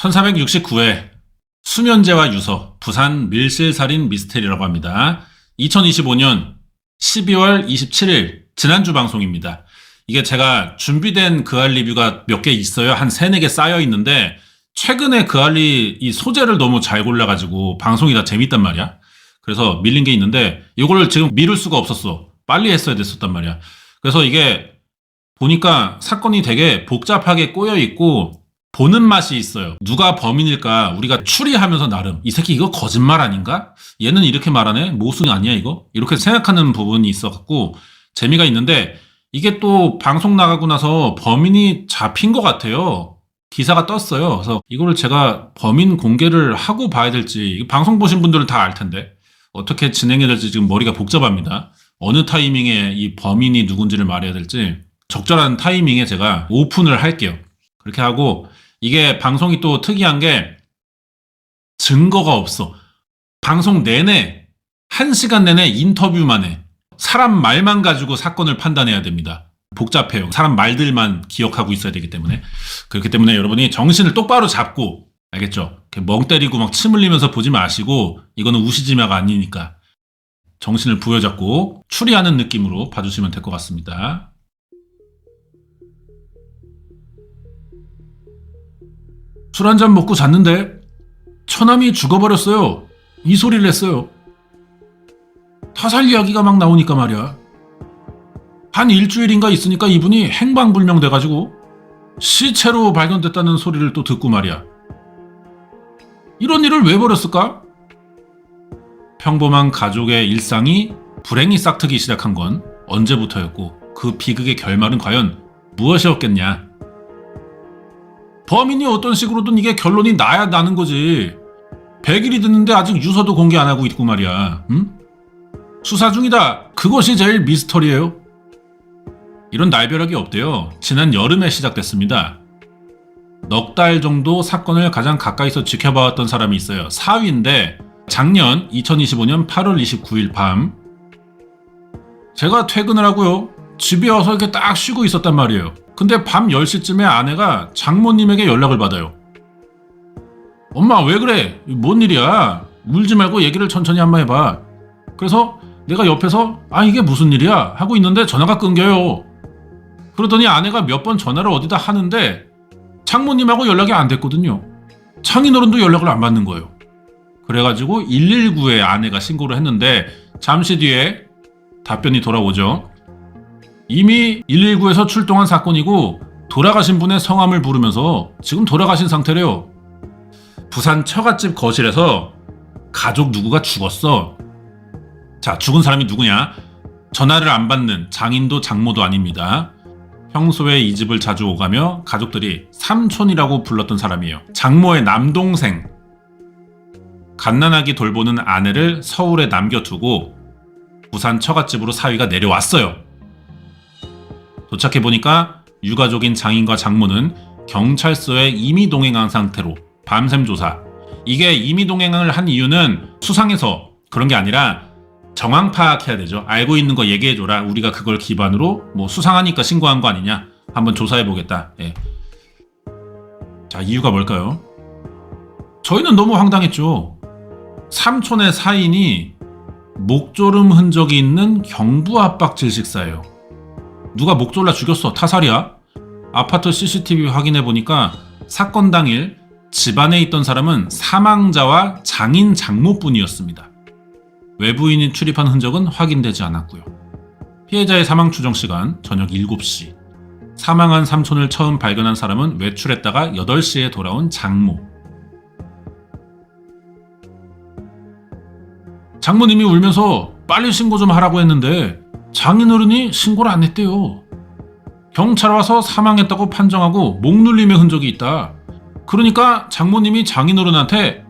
1469회 수면제와 유서 부산 밀실살인 미스테리라고 합니다. 2025년 12월 27일 지난주 방송입니다. 이게 제가 준비된 그알 리뷰가 몇 개 있어요. 한 3, 4개 쌓여 있는데 최근에 그알리 이 소재를 너무 잘 골라가지고 방송이 다 재밌단 말이야. 그래서 밀린 게 있는데 이거를 지금 미룰 수가 없었어. 빨리 했어야 됐었단 말이야. 그래서 이게 보니까 사건이 되게 복잡하게 꼬여 있고 보는 맛이 있어요. 누가 범인일까 우리가 추리하면서 나름 이 새끼 이거 거짓말 아닌가? 얘는 이렇게 말하네? 모순 아니야 이거? 이렇게 생각하는 부분이 있어갖고 재미가 있는데 이게 또 방송 나가고 나서 범인이 잡힌 것 같아요. 기사가 떴어요. 그래서 이거를 제가 범인 공개를 하고 봐야 될지 방송 보신 분들은 다 알 텐데 어떻게 진행해야 될지 지금 머리가 복잡합니다. 어느 타이밍에 이 범인이 누군지를 말해야 될지 적절한 타이밍에 제가 오픈을 할게요. 그렇게 하고 이게 방송이 또 특이한 게 증거가 없어. 방송 내내 1시간 내내 인터뷰만 해. 사람 말만 가지고 사건을 판단해야 됩니다. 복잡해요. 사람 말들만 기억하고 있어야 되기 때문에. 그렇기 때문에 여러분이 정신을 똑바로 잡고 알겠죠? 멍 때리고 막 침 흘리면서 보지 마시고 이거는 우시지마가 아니니까 정신을 부여잡고 추리하는 느낌으로 봐주시면 될 것 같습니다. 술 한잔 먹고 잤는데 처남이 죽어버렸어요. 이 소리를 했어요. 타살 이야기가 막 나오니까 말이야. 한 일주일인가 있으니까 이분이 행방불명 돼가지고 시체로 발견됐다는 소리를 또 듣고 말이야. 이런 일을 왜 벌였을까? 평범한 가족의 일상이 불행이 싹트기 시작한 건 언제부터였고 그 비극의 결말은 과연 무엇이었겠냐? 범인이 어떤 식으로든 이게 결론이 나야 나는 거지. 100일이 됐는데 아직 유서도 공개 안 하고 있고 말이야. 응? 수사 중이다. 그것이 제일 미스터리예요. 이런 날벼락이 없대요. 지난 여름에 시작됐습니다. 넉 달 정도 사건을 가장 가까이서 지켜봐왔던 사람이 있어요. 사위인데 작년 2025년 8월 29일 밤 제가 퇴근을 하고요. 집에 와서 이렇게 딱 쉬고 있었단 말이에요. 근데 밤 10시쯤에 아내가 장모님에게 연락을 받아요. 엄마 왜 그래? 뭔 일이야? 울지 말고 얘기를 천천히 한번 해봐. 그래서 내가 옆에서 이게 무슨 일이야? 하고 있는데 전화가 끊겨요. 그러더니 아내가 몇 번 전화를 어디다 하는데 장모님하고 연락이 안 됐거든요. 장인어른도 연락을 안 받는 거예요. 그래가지고 119에 아내가 신고를 했는데 잠시 뒤에 답변이 돌아오죠. 이미 119에서 출동한 사건이고 돌아가신 분의 성함을 부르면서 지금 돌아가신 상태래요. 부산 처갓집 거실에서 가족 누구가 죽었어. 자, 죽은 사람이 누구냐? 전화를 안 받는 장인도 장모도 아닙니다. 평소에 이 집을 자주 오가며 가족들이 삼촌이라고 불렀던 사람이에요. 장모의 남동생. 갓난아기 돌보는 아내를 서울에 남겨두고 부산 처갓집으로 사위가 내려왔어요. 도착해보니까 유가족인 장인과 장모는 경찰서에 이미 동행한 상태로 밤샘 조사. 이게 이미 동행을 한 이유는 수상해서 그런 게 아니라 정황 파악해야 되죠. 알고 있는 거 얘기해줘라. 우리가 그걸 기반으로 수상하니까 신고한 거 아니냐. 한번 조사해보겠다. 예. 자, 이유가 뭘까요? 저희는 너무 황당했죠. 삼촌의 사인이 목조름 흔적이 있는 경부압박 질식사예요. 누가 목 졸라 죽였어. 타살이야. 아파트 CCTV 확인해보니까 사건 당일 집안에 있던 사람은 사망자와 장인 장모뿐이었습니다. 외부인이 출입한 흔적은 확인되지 않았고요. 피해자의 사망 추정 시간 저녁 7시. 사망한 삼촌을 처음 발견한 사람은 외출했다가 8시에 돌아온 장모. 장모님이 울면서 빨리 신고 좀 하라고 했는데 장인어른이 신고를 안 했대요. 경찰 와서 사망했다고 판정하고 목 눌림의 흔적이 있다. 그러니까 장모님이 장인어른한테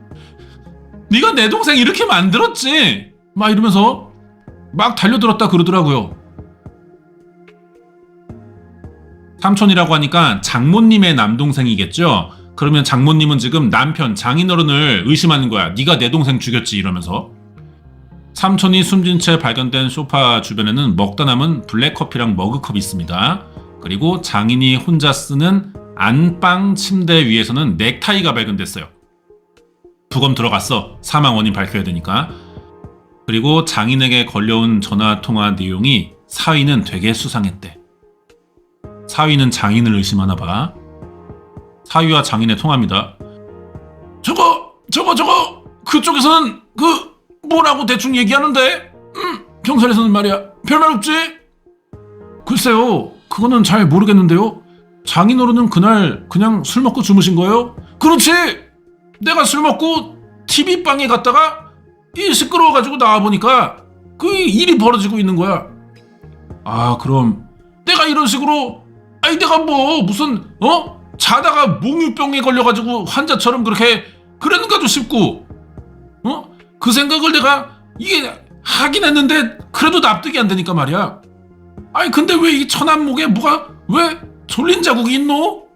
네가 내 동생 이렇게 만들었지? 막 이러면서 막 달려들었다 그러더라고요. 삼촌이라고 하니까 장모님의 남동생이겠죠? 그러면 장모님은 지금 남편 장인어른을 의심하는 거야. 네가 내 동생 죽였지 이러면서. 삼촌이 숨진 채 발견된 소파 주변에는 먹다 남은 블랙커피랑 머그컵이 있습니다. 그리고 장인이 혼자 쓰는 안방 침대 위에서는 넥타이가 발견됐어요. 부검 들어갔어. 사망 원인 밝혀야 되니까. 그리고 장인에게 걸려온 전화통화 내용이 사위는 되게 수상했대. 사위는 장인을 의심하나 봐. 사위와 장인의 통화입니다. 저거 그쪽에서는 뭐라고 대충 얘기하는데 경찰에서는 말이야 별말 없지? 글쎄요 그거는 잘 모르겠는데요. 장인어른은 그날 그냥 술 먹고 주무신 거예요? 그렇지! 내가 술 먹고 TV방에 갔다가 시끄러워가지고 나와보니까 그 일이 벌어지고 있는 거야. 아 그럼 내가 이런 식으로 내가 뭐 무슨 자다가 몽유병에 걸려가지고 환자처럼 그렇게 그랬는가도 싶고 그 생각을 내가 이게 하긴 했는데 그래도 납득이 안 되니까 말이야. 근데 왜 이 천안목에 뭐가 왜 졸린 자국이 있노?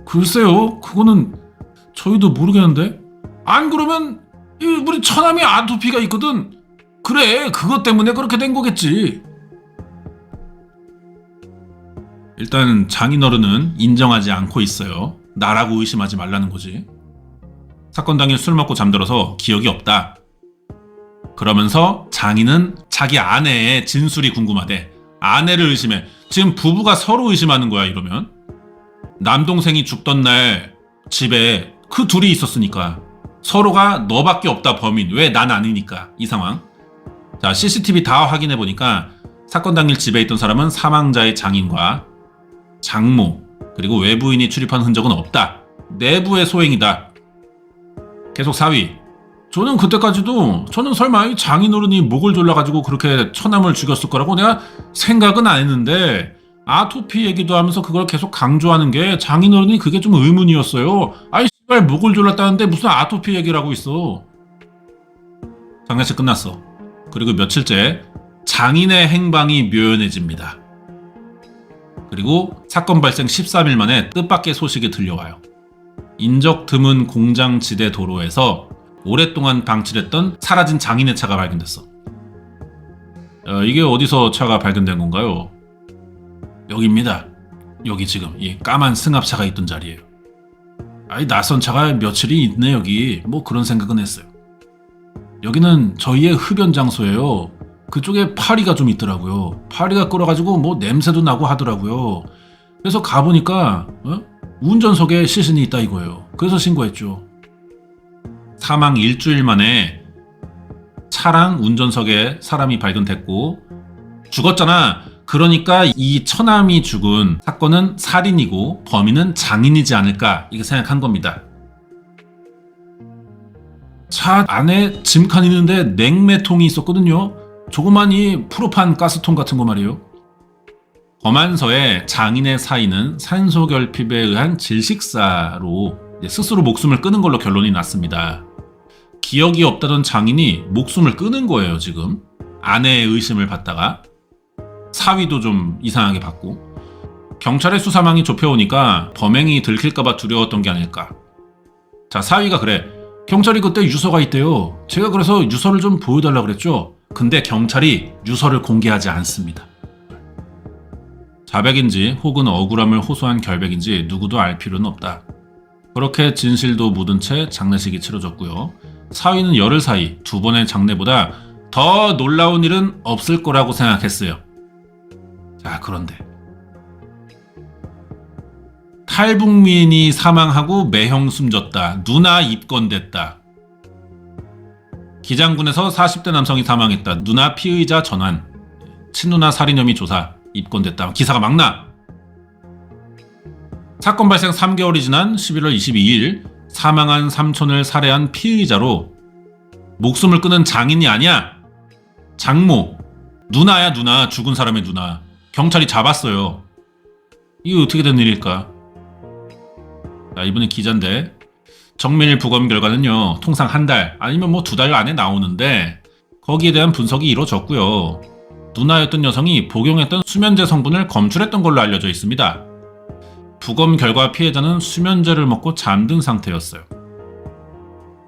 글쎄요 그거는 저희도 모르겠는데. 안 그러면 우리 처남이 아토피가 있거든. 그래 그것 때문에 그렇게 된 거겠지. 일단 장인어른은 인정하지 않고 있어요. 나라고 의심하지 말라는 거지. 사건 당일 술 먹고 잠들어서 기억이 없다. 그러면서 장인은 자기 아내의 진술이 궁금하대. 아내를 의심해. 지금 부부가 서로 의심하는 거야 이러면. 남동생이 죽던 날 집에 그 둘이 있었으니까 서로가 너밖에 없다 범인. 왜 난 아니니까 이 상황. 자 CCTV 다 확인해 보니까 사건 당일 집에 있던 사람은 사망자의 장인과 장모 그리고 외부인이 출입한 흔적은 없다. 내부의 소행이다. 계속 사위. 저는 그때까지도 저는 설마 이 장인어른이 목을 졸라가지고 그렇게 처남을 죽였을 거라고 내가 생각은 안 했는데 아토피 얘기도 하면서 그걸 계속 강조하는 게 장인어른이 그게 좀 의문이었어요. 씨발 목을 졸랐다는데 무슨 아토피 얘기를 하고 있어. 장례식 끝났어. 그리고 며칠째 장인의 행방이 묘연해집니다. 그리고 사건 발생 13일 만에 뜻밖의 소식이 들려와요. 인적 드문 공장지대 도로에서 오랫동안 방치됐던 사라진 장인의 차가 발견됐어. 이게 어디서 차가 발견된 건가요? 여기입니다. 여기 지금 이 까만 승합차가 있던 자리예요. 낯선 차가 며칠이 있네 여기. 뭐 그런 생각은 했어요. 여기는 저희의 흡연 장소예요. 그쪽에 파리가 좀 있더라고요. 파리가 끓어가지고 뭐 냄새도 나고 하더라고요. 그래서 가보니까 운전석에 시신이 있다 이거예요. 그래서 신고했죠. 사망 일주일 만에 차랑 운전석에 사람이 발견됐고 죽었잖아. 그러니까 이 처남이 죽은 사건은 살인이고 범인은 장인이지 않을까 이렇게 생각한 겁니다. 차 안에 짐칸 있는데 냉매통이 있었거든요. 조그만 이 프로판 가스통 같은 거 말이에요. 검안서에 장인의 사인은 산소결핍에 의한 질식사로 스스로 목숨을 끊은 걸로 결론이 났습니다. 기억이 없다던 장인이 목숨을 끊은 거예요 지금. 아내의 의심을 받다가 사위도 좀 이상하게 받고 경찰의 수사망이 좁혀오니까 범행이 들킬까봐 두려웠던 게 아닐까. 자 사위가 그래. 경찰이 그때 유서가 있대요. 제가 그래서 유서를 좀 보여달라고 그랬죠. 근데 경찰이 유서를 공개하지 않습니다. 자백인지 혹은 억울함을 호소한 결백인지 누구도 알 필요는 없다. 그렇게 진실도 묻은 채 장례식이 치러졌고요. 사위는 열흘 사이 두 번의 장례보다 더 놀라운 일은 없을 거라고 생각했어요. 자 그런데 탈북민이 사망하고 매형 숨졌다. 누나 입건됐다. 기장군에서 40대 남성이 사망했다. 누나 피의자 전환. 친누나 살인 혐의 조사. 입건됐다. 기사가 막 나. 사건 발생 3개월이 지난 11월 22일 사망한 삼촌을 살해한 피의자로 목숨을 끊은 장인이 아니야. 장모. 누나야 누나. 죽은 사람의 누나. 경찰이 잡았어요. 이게 어떻게 된 일일까? 자, 이분은 기자인데 정밀 부검 결과는요. 통상 한 달 아니면 뭐 2달 안에 나오는데 거기에 대한 분석이 이루어졌고요. 누나였던 여성이 복용했던 수면제 성분을 검출했던 걸로 알려져 있습니다. 부검 결과 피해자는 수면제를 먹고 잠든 상태였어요.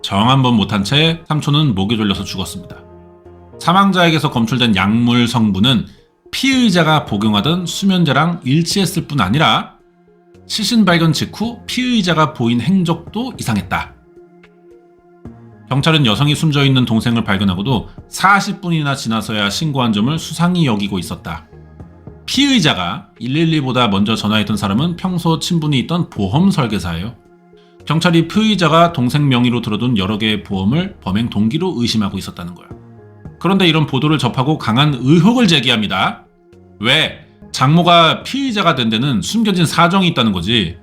정 한 번 못한 채 삼촌은 목이 졸려서 죽었습니다. 사망자에게서 검출된 약물 성분은 피의자가 복용하던 수면제랑 일치했을 뿐 아니라 시신 발견 직후 피의자가 보인 행적도 이상했다. 경찰은 여성이 숨져있는 동생을 발견하고도 40분이나 지나서야 신고한 점을 수상히 여기고 있었다. 피의자가 112보다 먼저 전화했던 사람은 평소 친분이 있던 보험 설계사예요. 경찰이 피의자가 동생 명의로 들어둔 여러 개의 보험을 범행 동기로 의심하고 있었다는 거야. 그런데 이런 보도를 접하고 강한 의혹을 제기합니다. 왜? 장모가 피의자가 된 데는 숨겨진 사정이 있다는 거지.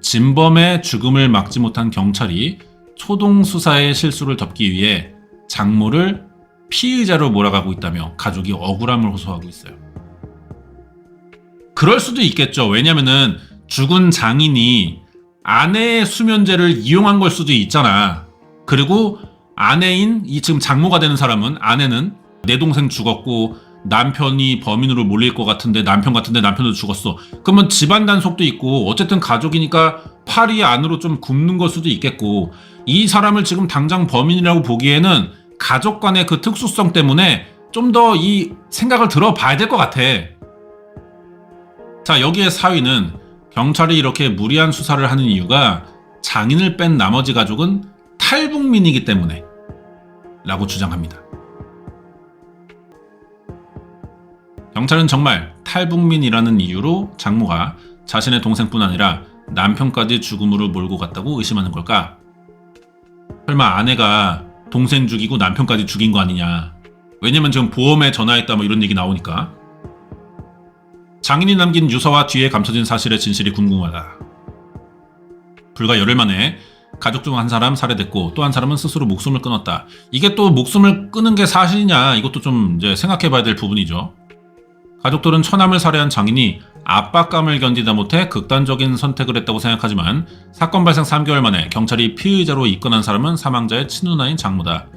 진범의 죽음을 막지 못한 경찰이 초동 수사의 실수를 덮기 위해 장모를 피의자로 몰아가고 있다며 가족이 억울함을 호소하고 있어요. 그럴 수도 있겠죠. 왜냐면은 죽은 장인이 아내의 수면제를 이용한 걸 수도 있잖아. 그리고 아내인 이 지금 장모가 되는 사람은, 아내는 내 동생 죽었고 남편이 범인으로 몰릴 것 같은데 남편도 죽었어. 그러면 집안 단속도 있고 어쨌든 가족이니까 팔이 안으로 좀 굽는 걸 수도 있겠고, 이 사람을 지금 당장 범인이라고 보기에는 가족 간의 그 특수성 때문에 좀 더 이 생각을 들어봐야 될 것 같아. 자, 여기에 사위는 경찰이 이렇게 무리한 수사를 하는 이유가 장인을 뺀 나머지 가족은 탈북민이기 때문에 라고 주장합니다. 경찰은 정말 탈북민이라는 이유로 장모가 자신의 동생뿐 아니라 남편까지 죽음으로 몰고 갔다고 의심하는 걸까? 설마 아내가 동생 죽이고 남편까지 죽인 거 아니냐? 왜냐면 지금 보험에 전화했다 뭐 이런 얘기 나오니까. 장인이 남긴 유서와 뒤에 감춰진 사실의 진실이 궁금하다. 불과 열흘 만에 가족 중 한 사람 살해됐고 또 한 사람은 스스로 목숨을 끊었다. 이게 또 목숨을 끊은 게 사실이냐? 이것도 좀 이제 생각해봐야 될 부분이죠. 가족들은 처남을 살해한 장인이 압박감을 견디다 못해 극단적인 선택을 했다고 생각하지만 사건 발생 3개월 만에 경찰이 피의자로 입건한 사람은 사망자의 친누나인 장모다.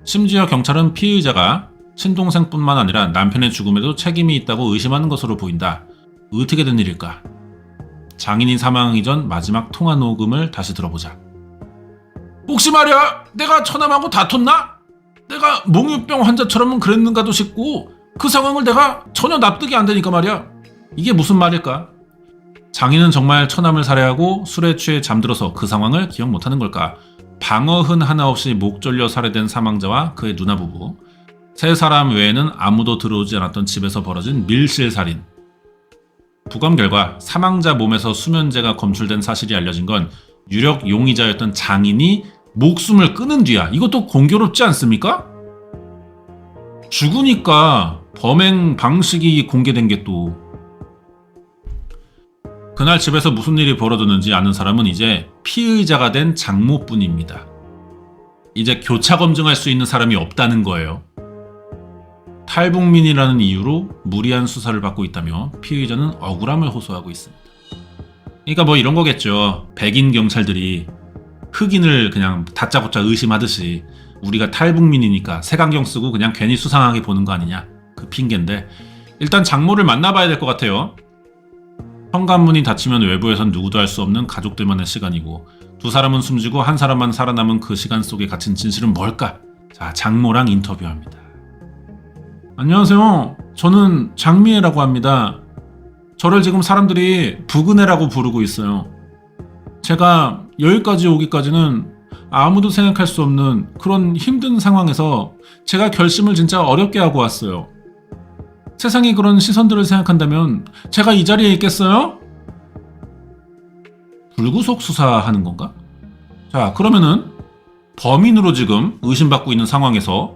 심지어 경찰은 피의자가 친동생뿐만 아니라 남편의 죽음에도 책임이 있다고 의심하는 것으로 보인다. 어떻게 된 일일까? 장인이 사망하기 전 마지막 통화 녹음을 다시 들어보자. 혹시 말이야, 내가 처남하고 다퉜나? 내가 몽유병 환자처럼은 그랬는가도 싶고 그 상황을 내가 전혀 납득이 안 되니까 말이야. 이게 무슨 말일까? 장인은 정말 처남을 살해하고 술에 취해 잠들어서 그 상황을 기억 못하는 걸까? 방어흔 하나 없이 목 졸려 살해된 사망자와 그의 누나 부부, 세 사람 외에는 아무도 들어오지 않았던 집에서 벌어진 밀실살인. 부검 결과 사망자 몸에서 수면제가 검출된 사실이 알려진 건 유력 용의자였던 장인이 목숨을 끊은 뒤야. 이것도 공교롭지 않습니까? 죽으니까 범행 방식이 공개된 게 또. 그날 집에서 무슨 일이 벌어졌는지 아는 사람은 이제 피의자가 된 장모뿐입니다. 이제 교차 검증할 수 있는 사람이 없다는 거예요. 탈북민이라는 이유로 무리한 수사를 받고 있다며 피의자는 억울함을 호소하고 있습니다. 그러니까 뭐 이런 거겠죠. 백인 경찰들이 흑인을 그냥 다짜고짜 의심하듯이 우리가 탈북민이니까 색안경 쓰고 그냥 괜히 수상하게 보는 거 아니냐, 그 핑계인데 일단 장모를 만나봐야 될 것 같아요. 현관문이 닫히면 외부에선 누구도 알 수 없는 가족들만의 시간이고 두 사람은 숨지고 한 사람만 살아남은 그 시간 속에 갇힌 진실은 뭘까? 자, 장모랑 인터뷰합니다. 안녕하세요. 저는 장미애라고 합니다. 저를 지금 사람들이 부근애라고 부르고 있어요. 제가 여기까지 오기까지는 아무도 생각할 수 없는 그런 힘든 상황에서 제가 결심을 진짜 어렵게 하고 왔어요. 세상이 그런 시선들을 생각한다면 제가 이 자리에 있겠어요? 불구속 수사하는 건가? 자, 그러면은 범인으로 지금 의심받고 있는 상황에서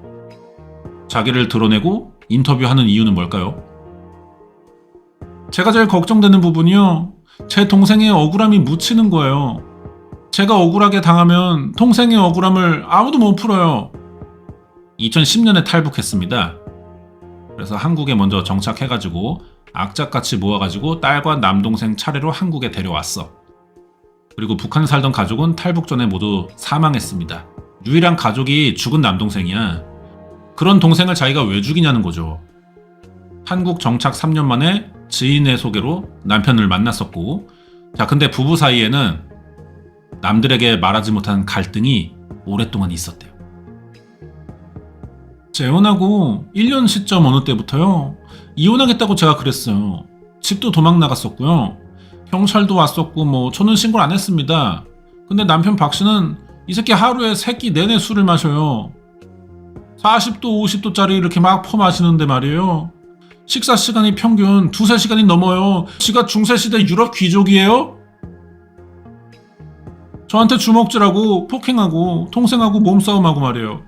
자기를 드러내고 인터뷰하는 이유는 뭘까요? 제가 제일 걱정되는 부분이요, 제 동생의 억울함이 묻히는 거예요. 제가 억울하게 당하면 동생의 억울함을 아무도 못 풀어요. 2010년에 탈북했습니다. 그래서 한국에 먼저 정착해가지고 악착같이 모아가지고 딸과 남동생 차례로 한국에 데려왔어. 그리고 북한에 살던 가족은 탈북 전에 모두 사망했습니다. 유일한 가족이 죽은 남동생이야. 그런 동생을 자기가 왜 죽이냐는 거죠. 한국 정착 3년 만에 지인의 소개로 남편을 만났었고, 자, 근데 부부 사이에는 남들에게 말하지 못한 갈등이 오랫동안 있었대요. 재혼하고 1년 시점 어느 때부터요, 이혼하겠다고 제가 그랬어요. 집도 도망 나갔었고요. 경찰도 왔었고 뭐 저는 신고를 안 했습니다. 근데 남편 박 씨는 이 새끼 하루에 3끼 내내 술을 마셔요. 40도 50도짜리 이렇게 막 퍼마시는데 말이에요. 식사 시간이 평균 2-3시간이 넘어요. 지가 중세시대 유럽 귀족이에요? 저한테 주먹질하고 폭행하고 동생하고 몸싸움하고 말이에요.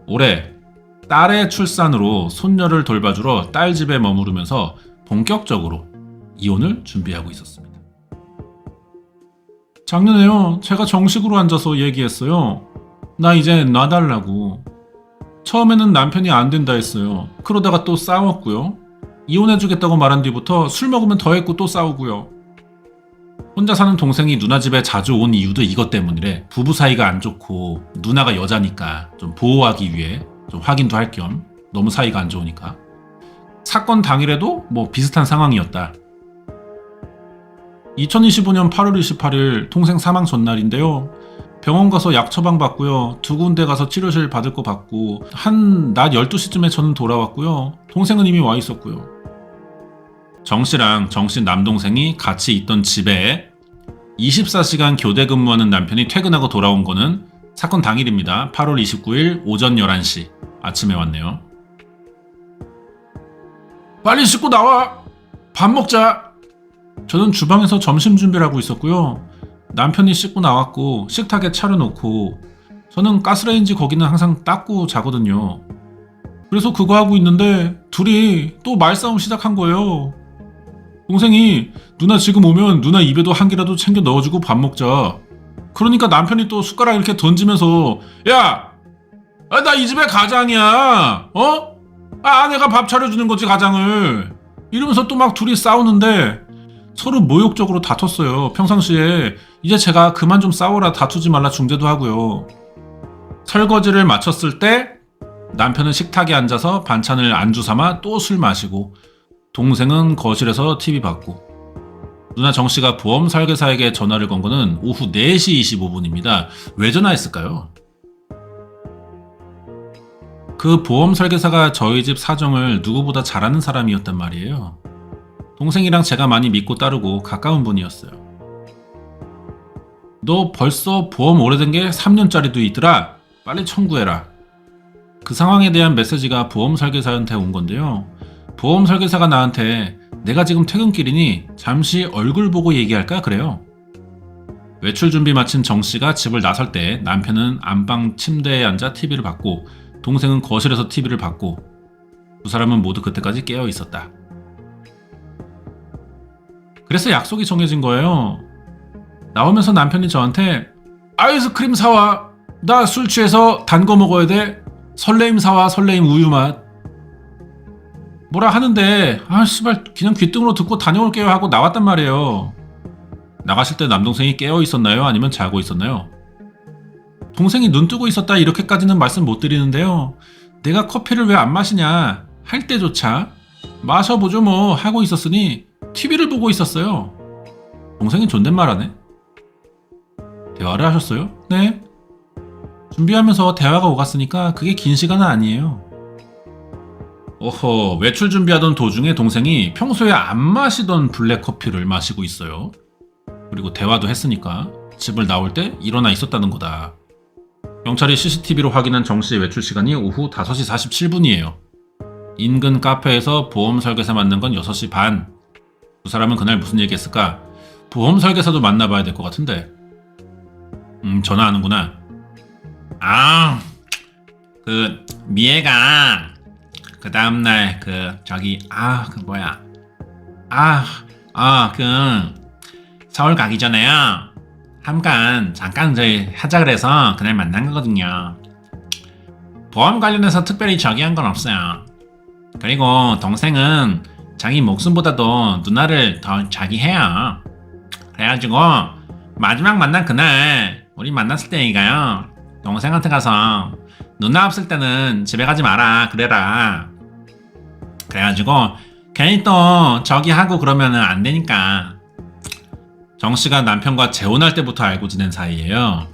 올해 딸의 출산으로 손녀를 돌봐주러 딸 집에 머무르면서 본격적으로 이혼을 준비하고 있었습니다. 작년에요. 제가 정식으로 앉아서 얘기했어요. 나 이제 놔달라고. 처음에는 남편이 안 된다 했어요. 그러다가 또 싸웠고요. 이혼해주겠다고 말한 뒤부터 술 먹으면 더 했고 또 싸우고요. 혼자 사는 동생이 누나 집에 자주 온 이유도 이것 때문이래. 부부 사이가 안 좋고 누나가 여자니까 좀 보호하기 위해 좀 확인도 할 겸 너무 사이가 안 좋으니까. 사건 당일에도 뭐 비슷한 상황이었다. 2025년 8월 28일 동생 사망 전날인데요. 병원 가서 약 처방 받고요. 2군데 가서 치료실 받을 거 받고 한 낮 12시쯤에 저는 돌아왔고요. 동생은 이미 와 있었고요. 정씨랑 정씨 남동생이 같이 있던 집에 24시간 교대 근무하는 남편이 퇴근하고 돌아온 거는 사건 당일입니다. 8월 29일 오전 11시 아침에 왔네요. 빨리 씻고 나와! 밥 먹자! 저는 주방에서 점심 준비를 하고 있었고요. 남편이 씻고 나왔고 식탁에 차려놓고 저는 가스레인지 거기는 항상 닦고 자거든요. 그래서 그거 하고 있는데 둘이 또 말싸움 시작한 거예요. 동생이 누나 지금 오면 누나 입에도 한 개라도 챙겨 넣어주고 밥 먹자. 그러니까 남편이 또 숟가락 이렇게 던지면서 야! 나 이 집의 가장이야. 어? 아내가 밥 차려주는 거지 가장을. 이러면서 또 막 둘이 싸우는데 서로 모욕적으로 다퉜어요. 평상시에 이제 제가 그만 좀 싸워라 다투지 말라 중재도 하고요. 설거지를 마쳤을 때 남편은 식탁에 앉아서 반찬을 안주 삼아 또 술 마시고 동생은 거실에서 TV 봤고 누나 정씨가 보험 설계사에게 전화를 건 거는 오후 4시 25분입니다. 왜 전화했을까요? 그 보험 설계사가 저희 집 사정을 누구보다 잘 아는 사람이었단 말이에요. 동생이랑 제가 많이 믿고 따르고 가까운 분이었어요. 너 벌써 보험 오래된 게 3년짜리도 있더라. 빨리 청구해라. 그 상황에 대한 메시지가 보험 설계사한테 온 건데요. 보험 설계사가 나한테 내가 지금 퇴근길이니 잠시 얼굴 보고 얘기할까 그래요. 외출 준비 마친 정씨가 집을 나설 때 남편은 안방 침대에 앉아 TV를 봤고 동생은 거실에서 TV를 봤고 두 사람은 모두 그때까지 깨어 있었다. 그래서 약속이 정해진 거예요. 나오면서 남편이 저한테 아이스크림 사와. 나 술 취해서 단 거 먹어야 돼. 설레임 사와. 설레임 우유 맛. 뭐라 하는데 씨발 그냥 귀등으로 듣고 다녀올게요 하고 나왔단 말이에요. 나가실 때 남동생이 깨어 있었나요? 아니면 자고 있었나요? 동생이 눈 뜨고 있었다 이렇게까지는 말씀 못 드리는데요. 내가 커피를 왜 안 마시냐 할 때조차 마셔보죠 뭐 하고 있었으니 TV를 보고 있었어요. 동생이 존댓말하네. 대화를 하셨어요? 네. 준비하면서 대화가 오갔으니까 그게 긴 시간은 아니에요. 어허, 외출 준비하던 도중에 동생이 평소에 안 마시던 블랙커피를 마시고 있어요. 그리고 대화도 했으니까 집을 나올 때 일어나 있었다는 거다. 경찰이 CCTV로 확인한 정씨의 외출 시간이 오후 5시 47분이에요. 인근 카페에서 보험 설계사 만난 건 6시 반. 두 사람은 그날 무슨 얘기했을까? 보험 설계사도 만나봐야 될 것 같은데. 전화하는구나. 미애가 그 다음날 서울 가기 전에요. 잠깐 저희 하자 그래서 그날 만난 거거든요. 보험 관련해서 특별히 저기한 건 없어요. 그리고 동생은 자기 목숨보다도 누나를 더 자기해요. 그래가지고 마지막 만난 그날 우리 만났을 때 얘기가요. 동생한테 가서 누나 없을 때는 집에 가지 마라 그래라. 그래가지고 괜히 또 저기 하고 그러면 안 되니까. 정씨가 남편과 재혼할 때부터 알고 지낸 사이예요.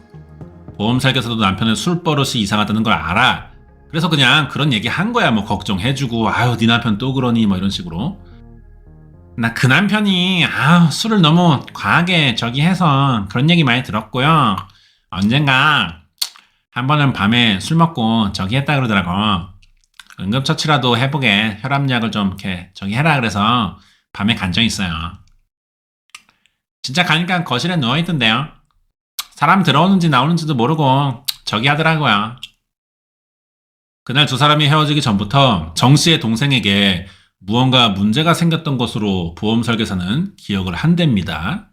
보험 설계사도 남편의 술버릇이 이상하다는 걸 알아. 그래서 그냥 그런 얘기 한 거야. 뭐 걱정해주고 아유 네 남편 또 그러니 뭐 이런 식으로. 나 그 남편이 술을 너무 과하게 저기 해서 그런 얘기 많이 들었고요. 언젠가 한 번은 밤에 술 먹고 저기 했다 그러더라고. 응급처치라도 해보게 혈압약을 좀 이렇게 저기 해라 그래서 밤에 간 적 있어요. 진짜 가니까 거실에 누워있던데요. 사람 들어오는지 나오는지도 모르고 저기 하더라고요. 그날 두 사람이 헤어지기 전부터 정 씨의 동생에게 무언가 문제가 생겼던 것으로 보험 설계사는 기억을 한답니다.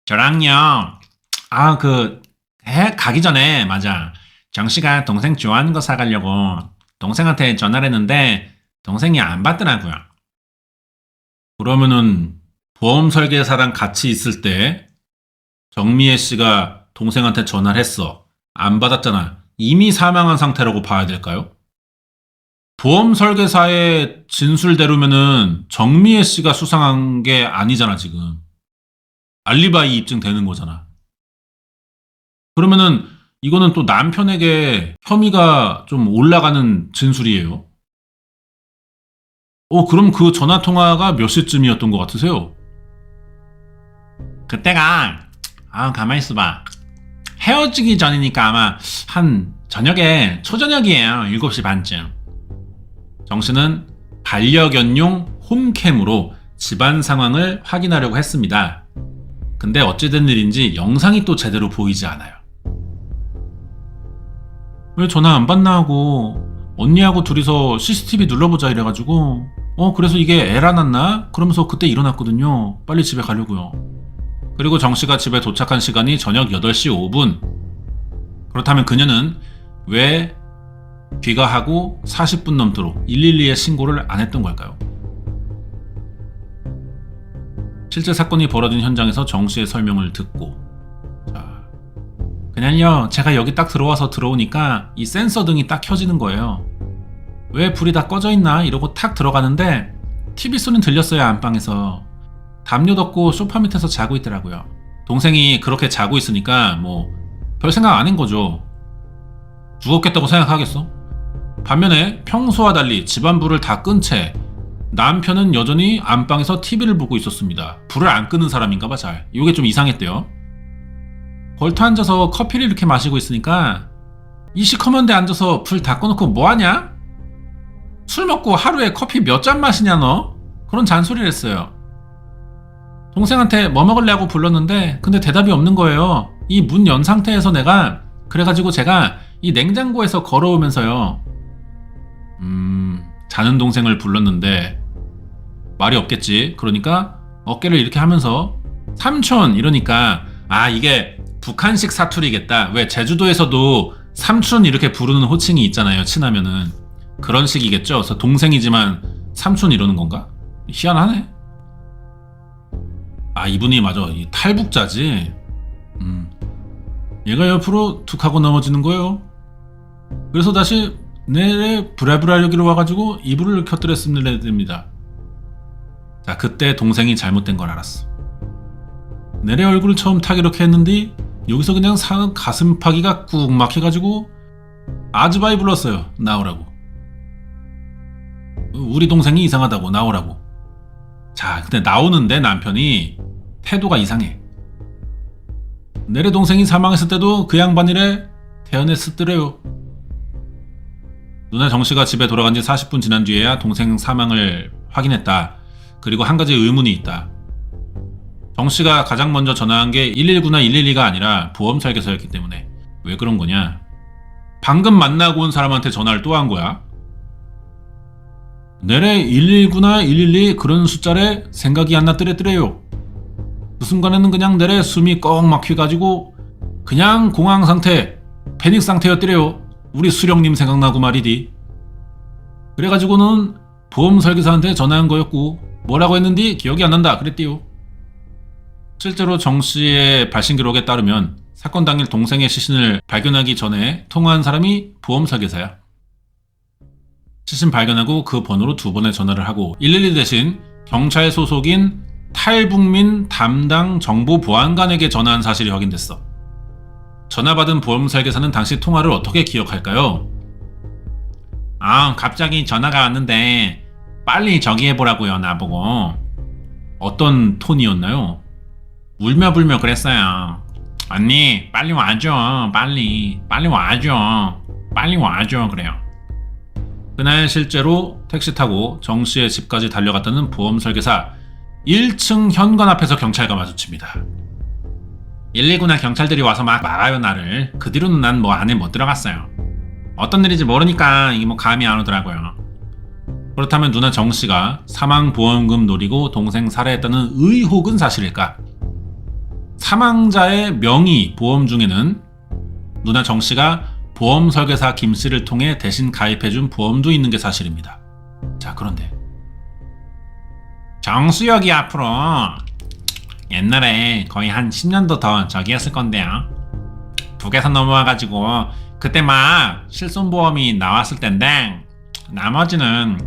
저랑요. 가기 전에 맞아. 정 씨가 동생 좋아하는 거 사가려고 동생한테 전화를 했는데 동생이 안 받더라고요. 그러면은 보험 설계사랑 같이 있을 때 정미애 씨가 동생한테 전화를 했어. 안 받았잖아. 이미 사망한 상태라고 봐야 될까요? 보험 설계사의 진술대로면은 정미애 씨가 수상한 게 아니잖아, 지금. 알리바이 입증되는 거잖아. 그러면은 이거는 또 남편에게 혐의가 좀 올라가는 진술이에요. 그럼 그 전화 통화가 몇 시쯤이었던 것 같으세요? 그때가 가만히 있어봐. 헤어지기 전이니까 아마 한 저녁에 초저녁이에요. 7시 반쯤. 정 씨는 반려견용 홈캠으로 집안 상황을 확인하려고 했습니다. 근데 어찌된 일인지 영상이 또 제대로 보이지 않아요. 왜 전화 안 받나 하고 언니하고 둘이서 CCTV 눌러보자 이래가지고 그래서 이게 에라 났나? 그러면서 그때 일어났거든요. 빨리 집에 가려고요. 그리고 정 씨가 집에 도착한 시간이 저녁 8시 5분. 그렇다면 그녀는 왜 귀가하고 40분 넘도록 112에 신고를 안 했던 걸까요? 실제 사건이 벌어진 현장에서 정 씨의 설명을 듣고 그냥요 제가 여기 딱 들어오니까 이 센서 등이 딱 켜지는 거예요. 왜 불이 다 꺼져 있나 이러고 탁 들어가는데 TV 소리는 들렸어요. 안방에서 담요 덮고 소파 밑에서 자고 있더라고요. 동생이 그렇게 자고 있으니까 별 생각 안 한 거죠. 죽었겠다고 생각하겠어? 반면에 평소와 달리 집안 불을 다 끈 채 남편은 여전히 안방에서 TV를 보고 있었습니다. 불을 안 끄는 사람인가 봐 잘. 이게 좀 이상했대요. 걸터 앉아서 커피를 이렇게 마시고 있으니까 이 시커먼 데 앉아서 불 다 꺼놓고 뭐하냐? 술 먹고 하루에 커피 몇 잔 마시냐 너? 그런 잔소리를 했어요. 동생한테 뭐 먹을래 하고 불렀는데 근데 대답이 없는 거예요. 이 문 연 상태에서 그래가지고 제가 이 냉장고에서 걸어오면서요. 자는 동생을 불렀는데 말이 없겠지. 그러니까 어깨를 이렇게 하면서 삼촌 이러니까 이게 북한식 사투리겠다. 왜 제주도에서도 삼촌 이렇게 부르는 호칭이 있잖아요. 친하면은 그런 식이겠죠. 그래서 동생이지만 삼촌 이러는 건가? 희한하네. 이분이 맞아. 이 탈북자지. 얘가 옆으로 툭 하고 넘어지는 거예요. 그래서 다시 내래 브라브라 여기로 와가지고 이불을 켜뜨렸으면 됩니다. 자, 그때 동생이 잘못된 걸 알았어. 내래 얼굴을 처음 탁 이렇게 했는데 여기서 그냥 가슴팍이가 꾹 막혀가지고 아즈바이 불렀어요. 나오라고. 우리 동생이 이상하다고 나오라고. 자, 근데 나오는데 남편이 태도가 이상해. 내래 동생이 사망했을 때도 그 양반이래 태어났었더래요. 누나 정씨가 집에 돌아간 지 40분 지난 뒤에야 동생 사망을 확인했다. 그리고 한 가지 의문이 있다. 정씨가 가장 먼저 전화한 게 119나 112가 아니라 보험 설계사였기 때문에. 왜 그런 거냐? 방금 만나고 온 사람한테 전화를 또 한 거야. 내래 119나 112 그런 숫자래 생각이 안 났더래요. 그 순간에는 그냥 내래 숨이 꺽 막혀가지고 그냥 공황 상태, 패닉 상태였더래요. 우리 수령님 생각나고 말이디. 그래가지고는 보험 설계사한테 전화한 거였고 뭐라고 했는지 기억이 안 난다 그랬디요. 실제로 정씨의 발신 기록에 따르면 사건 당일 동생의 시신을 발견하기 전에 통화한 사람이 보험 설계사야. 시신 발견하고 그 번호로 2번의 전화를 하고 112 대신 경찰 소속인 탈북민 담당 정보보안관에게 전화한 사실이 확인됐어. 전화받은 보험 설계사는 당시 통화를 어떻게 기억할까요? 갑자기 전화가 왔는데 빨리 저기 해보라고요 나보고. 어떤 톤이었나요? 울며불며 그랬어요. 언니 빨리 와줘. 빨리 와줘. 빨리 와줘. 그래요. 그날 실제로 택시 타고 정씨의 집까지 달려갔다는 보험 설계사 1층 현관 앞에서 경찰과 마주칩니다. 119나 경찰들이 와서 막 막아요 나를. 그 뒤로는 난 뭐 안에 못 들어갔어요. 어떤 일인지 모르니까 이게 뭐 감이 안 오더라고요. 그렇다면 누나 정씨가 사망보험금 노리고 동생 살해했다는 의혹은 사실일까? 사망자의 명의 보험 중에는 누나 정씨가 보험 설계사 김씨를 통해 대신 가입해준 보험도 있는 게 사실입니다. 자, 그런데 정수혁이 앞으로 옛날에 거의 한 10년도 더 저기 했을 건데요. 북에서 넘어와가지고 그때 막 실손보험이 나왔을 텐데 나머지는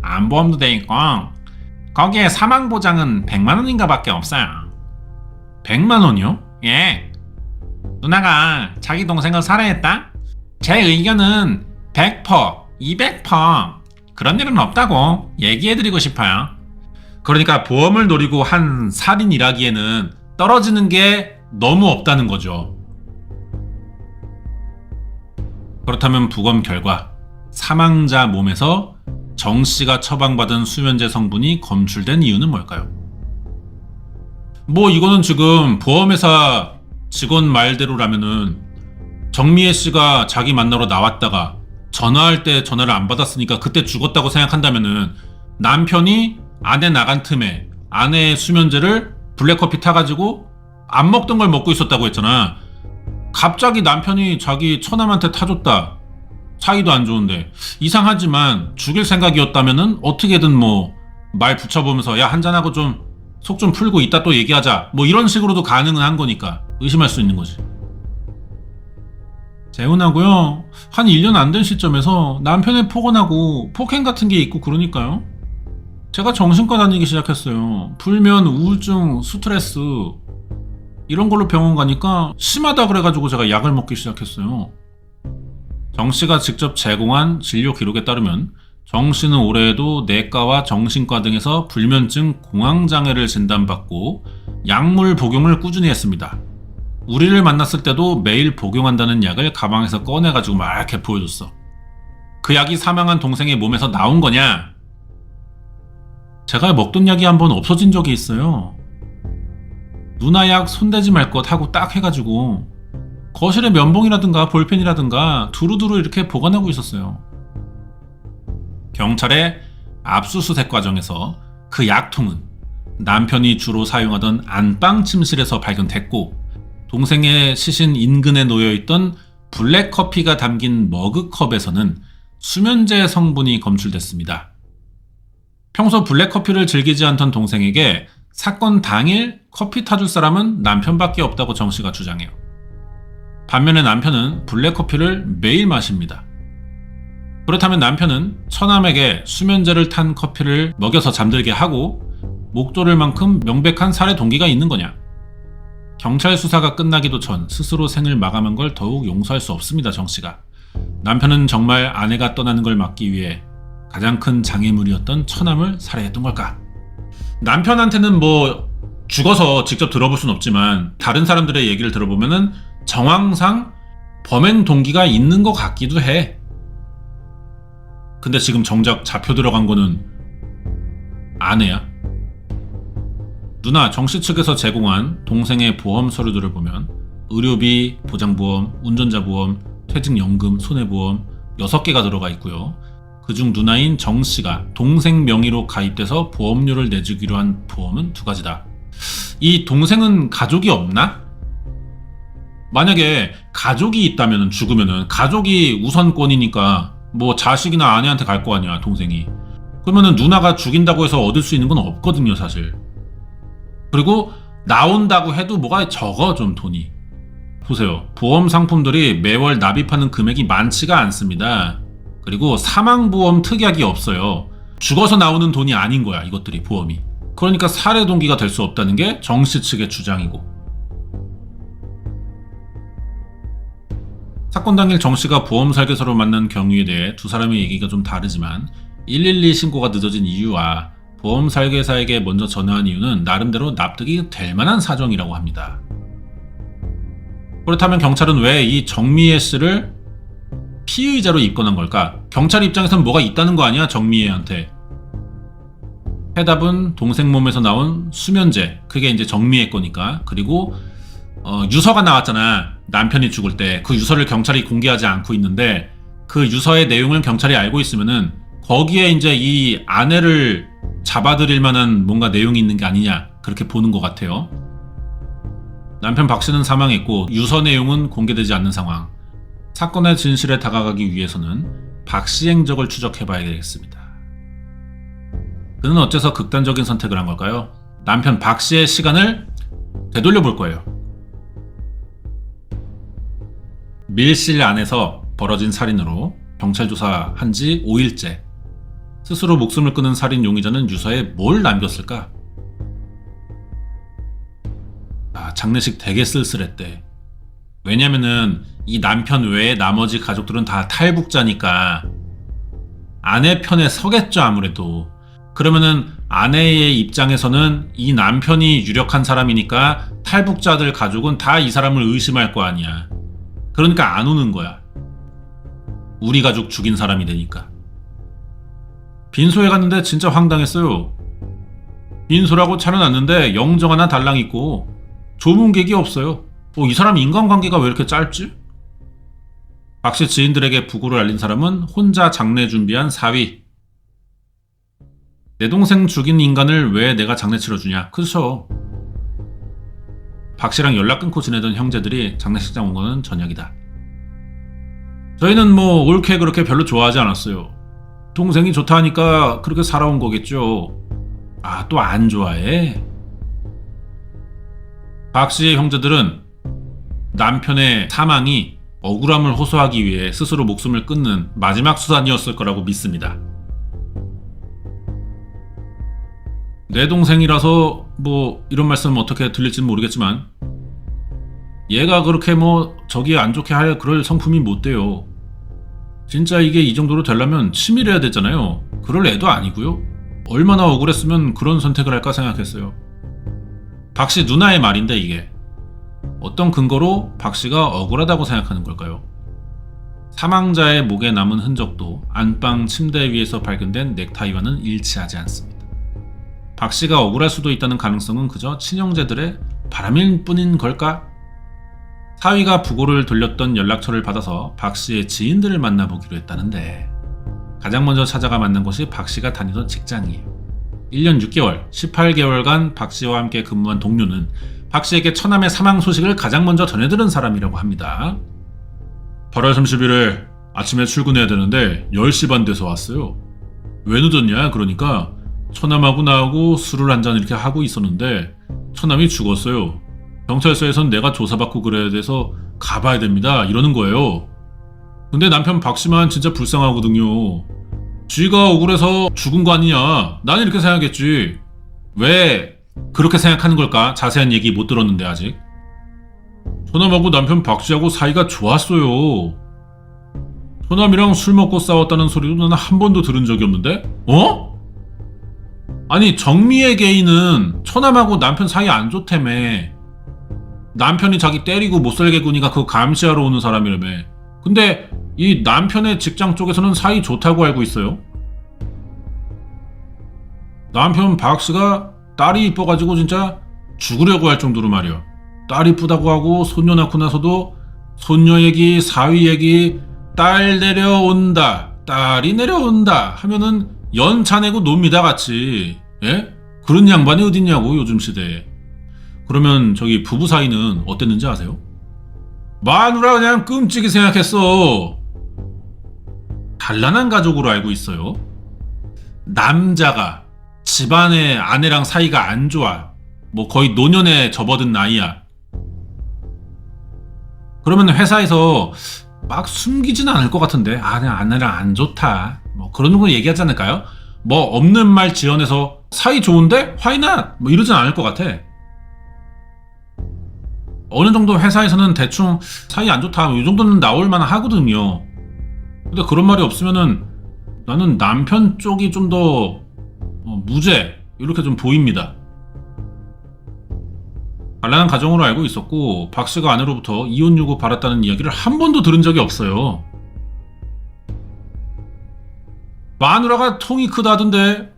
안보험도 돼 있고 거기에 사망보장은 100만원인가 밖에 없어요. 100만원이요? 예. 누나가 자기 동생을 살해했다? 제 의견은 100%, 200% 그런 일은 없다고 얘기해드리고 싶어요. 그러니까 보험을 노리고 한 살인이라기에는 떨어지는 게 너무 없다는 거죠. 그렇다면 부검 결과 사망자 몸에서 정씨가 처방받은 수면제 성분이 검출된 이유는 뭘까요? 뭐 이거는 지금 보험회사 직원 말대로라면은 정미애 씨가 자기 만나러 나왔다가 전화할 때 전화를 안 받았으니까 그때 죽었다고 생각한다면은 남편이 아내 나간 틈에 아내의 수면제를 블랙커피 타가지고 안 먹던 걸 먹고 있었다고 했잖아. 갑자기 남편이 자기 처남한테 타줬다. 사이도 안 좋은데 이상하지만 죽일 생각이었다면은 어떻게든 뭐 말 붙여보면서 야 한잔하고 좀 속 좀 풀고 이따 또 얘기하자 뭐 이런 식으로도 가능은 한 거니까 의심할 수 있는 거지. 재혼하고요 한 1년 안 된 시점에서 남편의 폭언하고 폭행 같은 게 있고 그러니까요. 제가 정신과 다니기 시작했어요. 불면, 우울증, 스트레스 이런 걸로 병원 가니까 심하다 그래가지고 제가 약을 먹기 시작했어요. 정씨가 직접 제공한 진료 기록에 따르면 정씨는 올해에도 내과와 정신과 등에서 불면증, 공황장애를 진단받고 약물 복용을 꾸준히 했습니다. 우리를 만났을 때도 매일 복용한다는 약을 가방에서 꺼내가지고 막 이렇게 보여줬어. 그 약이 사망한 동생의 몸에서 나온 거냐? 제가 먹던 약이 한번 없어진 적이 있어요. 누나 약 손대지 말 것 하고 딱 해가지고 거실에 면봉이라든가 볼펜이라든가 두루두루 이렇게 보관하고 있었어요. 경찰의 압수수색 과정에서 그 약통은 남편이 주로 사용하던 안방 침실에서 발견됐고 동생의 시신 인근에 놓여있던 블랙커피가 담긴 머그컵에서는 수면제 성분이 검출됐습니다. 평소 블랙커피를 즐기지 않던 동생에게 사건 당일 커피 타줄 사람은 남편밖에 없다고 정씨가 주장해요. 반면에 남편은 블랙커피를 매일 마십니다. 그렇다면 남편은 처남에게 수면제를 탄 커피를 먹여서 잠들게 하고 목조를 만큼 명백한 살해 동기가 있는 거냐? 경찰 수사가 끝나기도 전 스스로 생을 마감한 걸 더욱 용서할 수 없습니다. 정씨가. 남편은 정말 아내가 떠나는 걸 막기 위해 가장 큰 장애물이었던 처남을 살해했던 걸까? 남편한테는 뭐 죽어서 직접 들어볼 순 없지만 다른 사람들의 얘기를 들어보면은 정황상 범행 동기가 있는 것 같기도 해. 근데 지금 정작 잡혀 들어간 거는 아내야. 누나 정씨 측에서 제공한 동생의 보험 서류들을 보면 의료비, 보장보험, 운전자보험, 퇴직연금, 손해보험 6개가 들어가 있고요. 그중 누나인 정씨가 동생 명의로 가입돼서 보험료를 내주기로 한 보험은 2가지다. 이 동생은 가족이 없나? 만약에 가족이 있다면 죽으면은 가족이 우선권이니까 뭐 자식이나 아내한테 갈 거 아니야 동생이. 그러면은 누나가 죽인다고 해서 얻을 수 있는 건 없거든요 사실. 그리고 나온다고 해도 뭐가 적어 좀 돈이. 보세요. 보험 상품들이 매월 납입하는 금액이 많지가 않습니다. 그리고 사망보험 특약이 없어요. 죽어서 나오는 돈이 아닌 거야 이것들이 보험이. 그러니까 살해 동기가 될 수 없다는 게 정씨 측의 주장이고. 사건 당일 정씨가 보험 설계사로 만난 경위에 대해 두 사람의 얘기가 좀 다르지만 112 신고가 늦어진 이유와 보험 설계사에게 먼저 전화한 이유는 나름대로 납득이 될 만한 사정이라고 합니다. 그렇다면 경찰은 왜 이 정미애 씨를 피의자로 입건한 걸까? 경찰 입장에서는 뭐가 있다는 거 아니야, 정미애한테. 해답은 동생 몸에서 나온 수면제, 그게 이제 정미애 거니까. 그리고 유서가 나왔잖아, 남편이 죽을 때. 그 유서를 경찰이 공개하지 않고 있는데 그 유서의 내용을 경찰이 알고 있으면은 거기에 이제 이 아내를 잡아들일 만한 뭔가 내용이 있는 게 아니냐, 그렇게 보는 것 같아요. 남편 박 씨는 사망했고 유서 내용은 공개되지 않는 상황. 사건의 진실에 다가가기 위해서는 박 씨 행적을 추적해봐야 되겠습니다. 그는 어째서 극단적인 선택을 한 걸까요? 남편 박 씨의 시간을 되돌려 볼 거예요. 밀실 안에서 벌어진 살인으로 경찰 조사한 지 5일째. 스스로 목숨을 끊은 살인 용의자는 유서에 뭘 남겼을까? 장례식 되게 쓸쓸했대. 왜냐면은 이 남편 외에 나머지 가족들은 다 탈북자니까 아내 편에 서겠죠, 아무래도. 그러면은 아내의 입장에서는 이 남편이 유력한 사람이니까 탈북자들 가족은 다 이 사람을 의심할 거 아니야. 그러니까 안 오는 거야. 우리 가족 죽인 사람이 되니까. 빈소에 갔는데 진짜 황당했어요. 빈소라고 차려놨는데 영정 하나 달랑 있고 조문객이 없어요. 이 사람 인간관계가 왜 이렇게 짧지? 박 씨 지인들에게 부고를 알린 사람은 혼자 장례 준비한 사위. 내 동생 죽인 인간을 왜 내가 장례 치러주냐? 그렇죠. 박 씨랑 연락 끊고 지내던 형제들이 장례식장 온 거는 저녁이다. 저희는 뭐 옳게 그렇게 별로 좋아하지 않았어요. 동생이 좋다 하니까 그렇게 살아온 거겠죠. 또 안 좋아해? 박 씨의 형제들은 남편의 사망이 억울함을 호소하기 위해 스스로 목숨을 끊는 마지막 수단이었을 거라고 믿습니다. 내 동생이라서 뭐 이런 말씀 어떻게 들릴지는 모르겠지만 얘가 그렇게 뭐 저기 안 좋게 할 그럴 성품이 못 돼요. 진짜 이게 이 정도로 되려면 치밀해야 되잖아요. 그럴 애도 아니고요. 얼마나 억울했으면 그런 선택을 할까 생각했어요. 박 씨 누나의 말인데 이게 어떤 근거로 박 씨가 억울하다고 생각하는 걸까요? 사망자의 목에 남은 흔적도 안방 침대 위에서 발견된 넥타이와는 일치하지 않습니다. 박 씨가 억울할 수도 있다는 가능성은 그저 친형제들의 바람일 뿐인 걸까? 사위가 부고를 돌렸던 연락처를 받아서 박 씨의 지인들을 만나보기로 했다는데 가장 먼저 찾아가 만난 곳이 박 씨가 다니던 직장이에요. 1년 6개월, 18개월간 박 씨와 함께 근무한 동료는 박 씨에게 처남의 사망 소식을 가장 먼저 전해들은 사람이라고 합니다. 8월 31일 아침에 출근해야 되는데 10시 반 돼서 왔어요. 왜 늦었냐? 그러니까 처남하고 나하고 술을 한잔 이렇게 하고 있었는데 처남이 죽었어요. 경찰서에선 내가 조사받고 그래야 돼서 가봐야 됩니다. 이러는 거예요. 근데 남편 박 씨만 진짜 불쌍하거든요. 쥐가 억울해서 죽은 거 아니냐. 나는 이렇게 생각했지. 왜 그렇게 생각하는 걸까? 자세한 얘기 못 들었는데 아직. 처남하고 남편 박 씨하고 사이가 좋았어요. 처남이랑 술 먹고 싸웠다는 소리도 나는 한 번도 들은 적이 없는데? 아니 정미애 개인은 처남하고 남편 사이 안 좋다며. 남편이 자기 때리고 못살게 구니까 그거 감시하러 오는 사람이라며. 근데 이 남편의 직장 쪽에서는 사이 좋다고 알고 있어요. 남편 박 씨가 딸이 이뻐가지고 진짜 죽으려고 할 정도로 말이야. 딸 이쁘다고 하고 손녀 낳고 나서도 손녀 얘기, 사위 얘기, 딸 내려온다, 딸이 내려온다 하면은 연차 내고 놉니다 같이. 예? 그런 양반이 어딨냐고 요즘 시대에. 그러면 저기 부부 사이는 어땠는지 아세요? 마누라 그냥 끔찍이 생각했어. 단란한 가족으로 알고 있어요. 남자가 집안의 아내랑 사이가 안 좋아. 뭐 거의 노년에 접어든 나이야. 그러면 회사에서 막 숨기진 않을 것 같은데 그냥 아내랑 안 좋다 뭐 그런 거 얘기하지 않을까요? 뭐 없는 말 지어내서 사이 좋은데? Why not? 뭐 이러진 않을 것 같아. 어느 정도 회사에서는 대충 사이 안 좋다 이 정도는 나올 만한 하거든요. 근데 그런 말이 없으면은 나는 남편 쪽이 좀 더 무죄 이렇게 좀 보입니다. 간란한 가정으로 알고 있었고 박 씨가 아내로부터 이혼 요구 받았다는 이야기를 한 번도 들은 적이 없어요. 마누라가 통이 크다던데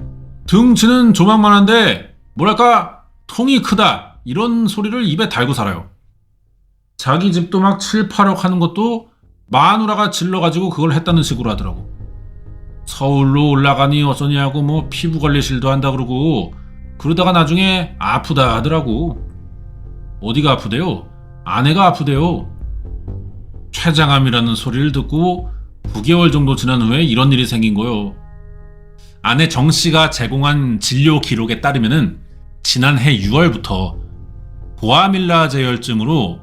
등치는 조망만한데 뭐랄까 통이 크다 이런 소리를 입에 달고 살아요. 자기 집도 막 7, 8억 하는 것도 마누라가 질러가지고 그걸 했다는 식으로 하더라고. 서울로 올라가니 어쩌냐고 뭐 피부관리실도 한다 그러고 그러다가 나중에 아프다 하더라고. 어디가 아프대요? 아내가 아프대요. 췌장암이라는 소리를 듣고 9개월 정도 지난 후에 이런 일이 생긴 거요. 아내 정 씨가 제공한 진료 기록에 따르면은 지난해 6월부터 보아밀라 제혈증으로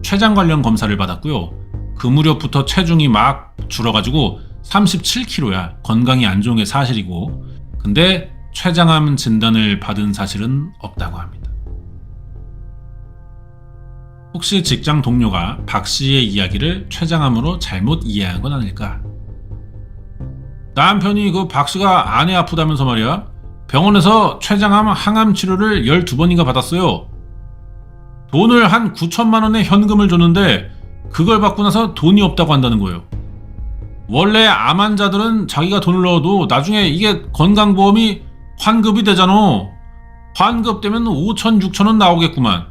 췌장 관련 검사를 받았고요. 그 무렵부터 체중이 막 줄어가지고 37kg야. 건강이 안 좋은 게 사실이고. 근데 췌장암 진단을 받은 사실은 없다고 합니다. 혹시 직장 동료가 박 씨의 이야기를 췌장암으로 잘못 이해한 건 아닐까? 남편이 그 박 씨가 아내 아프다면서 말이야. 병원에서 췌장암 항암 치료를 12번인가 받았어요. 돈을 한 9천만 원의 현금을 줬는데 그걸 받고 나서 돈이 없다고 한다는 거예요. 원래 암 환자들은 자기가 돈을 넣어도 나중에 이게 건강보험이 환급이 되잖아. 환급되면 5천, 6천 원 나오겠구만.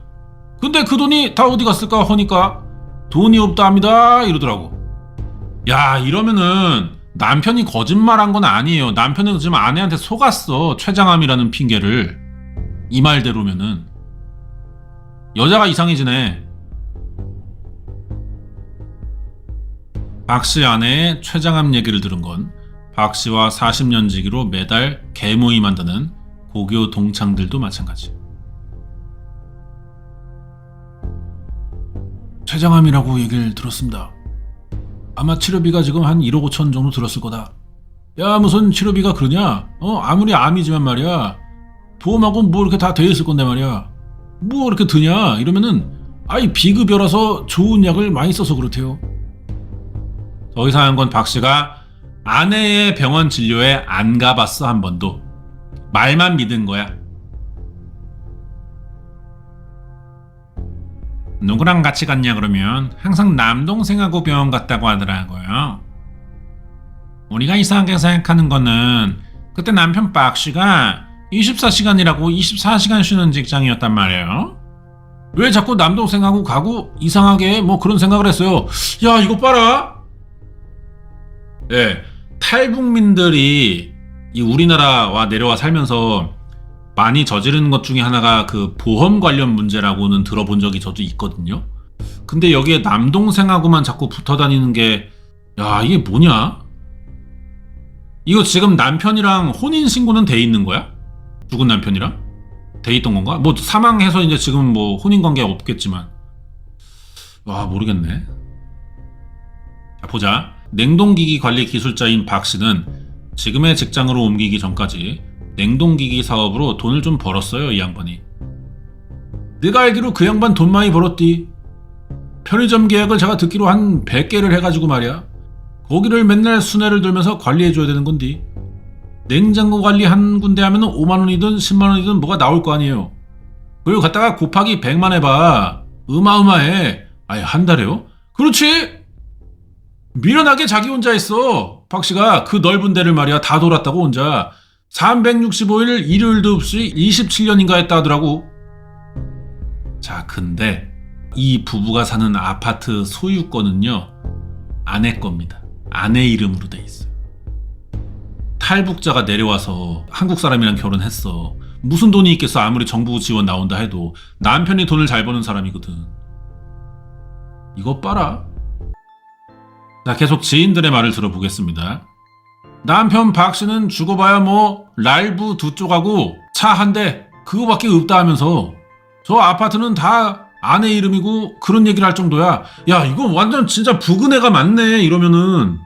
근데 그 돈이 다 어디 갔을까 하니까 돈이 없다 합니다 이러더라고. 야, 이러면은 남편이 거짓말한 건 아니에요. 남편은 지금 아내한테 속았어. 췌장암이라는 핑계를. 이 말대로면은 여자가 이상해지네. 박 씨 아내의 췌장암 얘기를 들은 건 박 씨와 40년 지기로 매달 개모임 한다는 고교 동창들도 마찬가지. 췌장암이라고 얘기를 들었습니다. 아마 치료비가 지금 한 1억 5천 정도 들었을 거다. 야, 무슨 치료비가 그러냐? 아무리 암이지만 말이야. 보험하고 뭐 이렇게 다 돼 있을 건데 말이야. 뭐 이렇게 드냐? 이러면은 아이 비급여라서 좋은 약을 많이 써서 그렇대요. 더 이상한 건 박 씨가 아내의 병원 진료에 안 가봤어 한 번도. 말만 믿은 거야. 누구랑 같이 갔냐 그러면 항상 남동생하고 병원 갔다고 하더라고요. 우리가 이상하게 생각하는 거는 그때 남편 박 씨가 24시간이라고 24시간 쉬는 직장이었단 말이에요. 왜 자꾸 남동생하고 가고 이상하게 뭐 그런 생각을 했어요. 야, 이거 봐라. 네, 탈북민들이 이 우리나라와 내려와 살면서 많이 저지르는 것 중에 하나가 그 보험 관련 문제라고는 들어본 적이 저도 있거든요. 근데 여기에 남동생하고만 자꾸 붙어 다니는 게, 야, 이게 뭐냐? 이거 지금 남편이랑 혼인신고는 돼 있는 거야? 죽은 남편이랑? 돼 있던 건가? 뭐 사망해서 이제 지금 뭐 혼인관계 없겠지만. 와, 모르겠네. 자, 보자. 냉동기기 관리 기술자인 박 씨는 지금의 직장으로 옮기기 전까지 냉동기기 사업으로 돈을 좀 벌었어요, 이 양반이. 내가 알기로 그 양반 돈 많이 벌었디. 편의점 계약을 제가 듣기로 한 100개를 해가지고 말이야. 거기를 맨날 순회를 돌면서 관리해줘야 되는 건디. 냉장고 관리 한 군데 하면 5만 원이든 10만 원이든 뭐가 나올 거 아니에요. 그걸 갖다가 곱하기 100만 해봐. 어마어마해. 아예 한 달에요? 그렇지. 미련하게 자기 혼자 했어. 박 씨가 그 넓은 데를 말이야 다 돌았다고 혼자. 365일 일요일도 없이 27년인가 했다 하더라고. 자, 근데 이 부부가 사는 아파트 소유권은요, 아내 겁니다. 아내 이름으로 돼 있어요. 탈북자가 내려와서 한국 사람이랑 결혼했어. 무슨 돈이 있겠어. 아무리 정부 지원 나온다 해도. 남편이 돈을 잘 버는 사람이거든. 이것 봐라. 자, 계속 지인들의 말을 들어보겠습니다. 남편 박 씨는 죽어봐야 뭐 랄부 2쪽하고 차 한 대 그거밖에 없다 하면서 저 아파트는 다 아내 이름이고 그런 얘기를 할 정도야. 야, 이거 완전 진짜 부근애가 많네. 이러면은.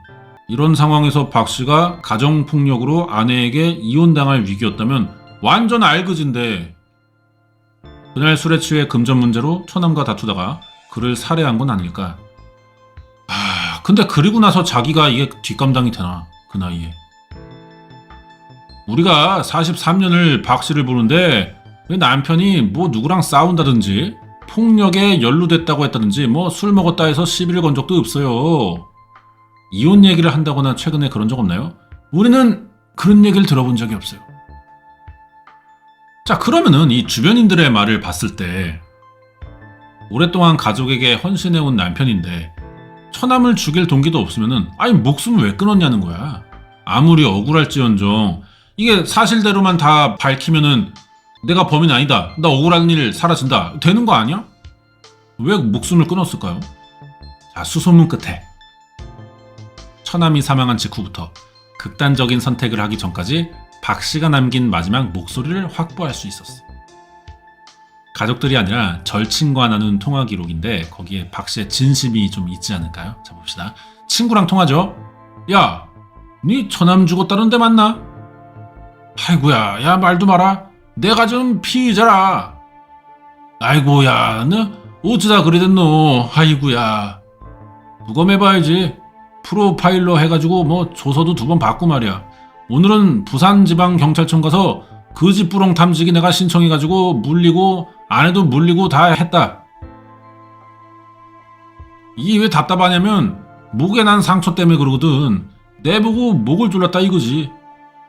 이런 상황에서 박 씨가 가정폭력으로 아내에게 이혼당할 위기였다면 완전 알그진데, 그날 술에 취해 금전 문제로 처남과 다투다가 그를 살해한 건 아닐까. 근데 그리고 나서 자기가 이게 뒷감당이 되나, 그 나이에. 우리가 43년을 박씨를 보는데 왜 남편이 뭐 누구랑 싸운다든지 폭력에 연루됐다고 했다든지 뭐 술 먹었다 해서 시비를 건 적도 없어요. 이혼 얘기를 한다거나 최근에 그런 적 없나요? 우리는 그런 얘기를 들어본 적이 없어요. 자, 그러면은 이 주변인들의 말을 봤을 때 오랫동안 가족에게 헌신해온 남편인데 처남을 죽일 동기도 없으면은 아니 목숨을 왜 끊었냐는 거야. 아무리 억울할지언정 이게 사실대로만 다 밝히면은 내가 범인 아니다, 나 억울한 일 사라진다 되는 거 아니야? 왜 목숨을 끊었을까요? 자, 수소문 끝에 처남이 사망한 직후부터 극단적인 선택을 하기 전까지 박 씨가 남긴 마지막 목소리를 확보할 수 있었어. 가족들이 아니라 절친과 나눈 통화 기록인데 거기에 박 씨의 진심이 좀 있지 않을까요? 자, 봅시다. 친구랑 통화죠. 야, 네 처남 죽었다는데 맞나? 아이고야, 야 말도 마라. 내가 좀 피의자라. 아이고야, 너 어쩌다 그래 됐노. 아이고야, 부검해봐야지. 프로파일러 해가지고 뭐 조서도 2번 받고 말이야. 오늘은 부산지방경찰청 가서 그 집 부렁 탐지기 내가 신청해가지고 물리고 아내도 물리고 다 했다. 이게 왜 답답하냐면 목에 난 상처 때문에 그러거든. 내보고 목을 졸랐다 이거지.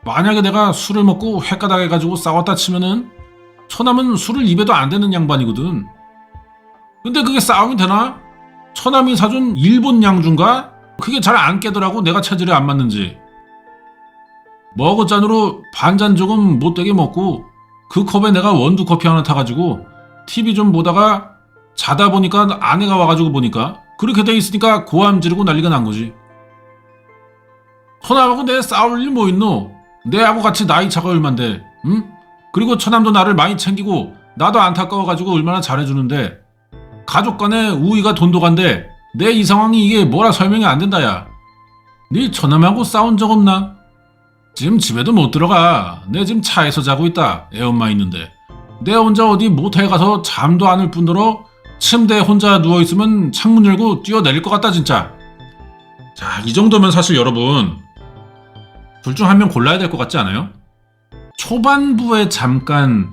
만약에 내가 술을 먹고 횟가닥 해가지고 싸웠다 치면은 처남은 술을 입에도 안 대는 양반이거든. 근데 그게 싸움이 되나? 처남이 사준 일본 양주인가? 그게 잘 안 깨더라고, 내가 체질에 안 맞는지. 머그잔으로 반잔 조금 못되게 먹고 그 컵에 내가 원두커피 하나 타가지고 TV 좀 보다가 자다 보니까 아내가 와가지고 보니까 그렇게 돼 있으니까 고함 지르고 난리가 난 거지. 처남하고 내 싸울 일 뭐 있노? 내하고 같이 나이 차가 얼만데, 응? 그리고 처남도 나를 많이 챙기고 나도 안타까워가지고 얼마나 잘해주는데 가족 간에 우위가 돈독한데 내 이 상황이 이게 뭐라 설명이 안 된다 야. 네 처남하고 싸운 적 없나? 지금 집에도 못 들어가. 내 지금 차에서 자고 있다. 애 엄마 있는데. 내 혼자 어디 모텔 가서 잠도 안 올 뿐더러 침대에 혼자 누워있으면 창문 열고 뛰어내릴 것 같다 진짜. 자, 이 정도면 사실 여러분 둘 중 한 명 골라야 될 것 같지 않아요? 초반부에 잠깐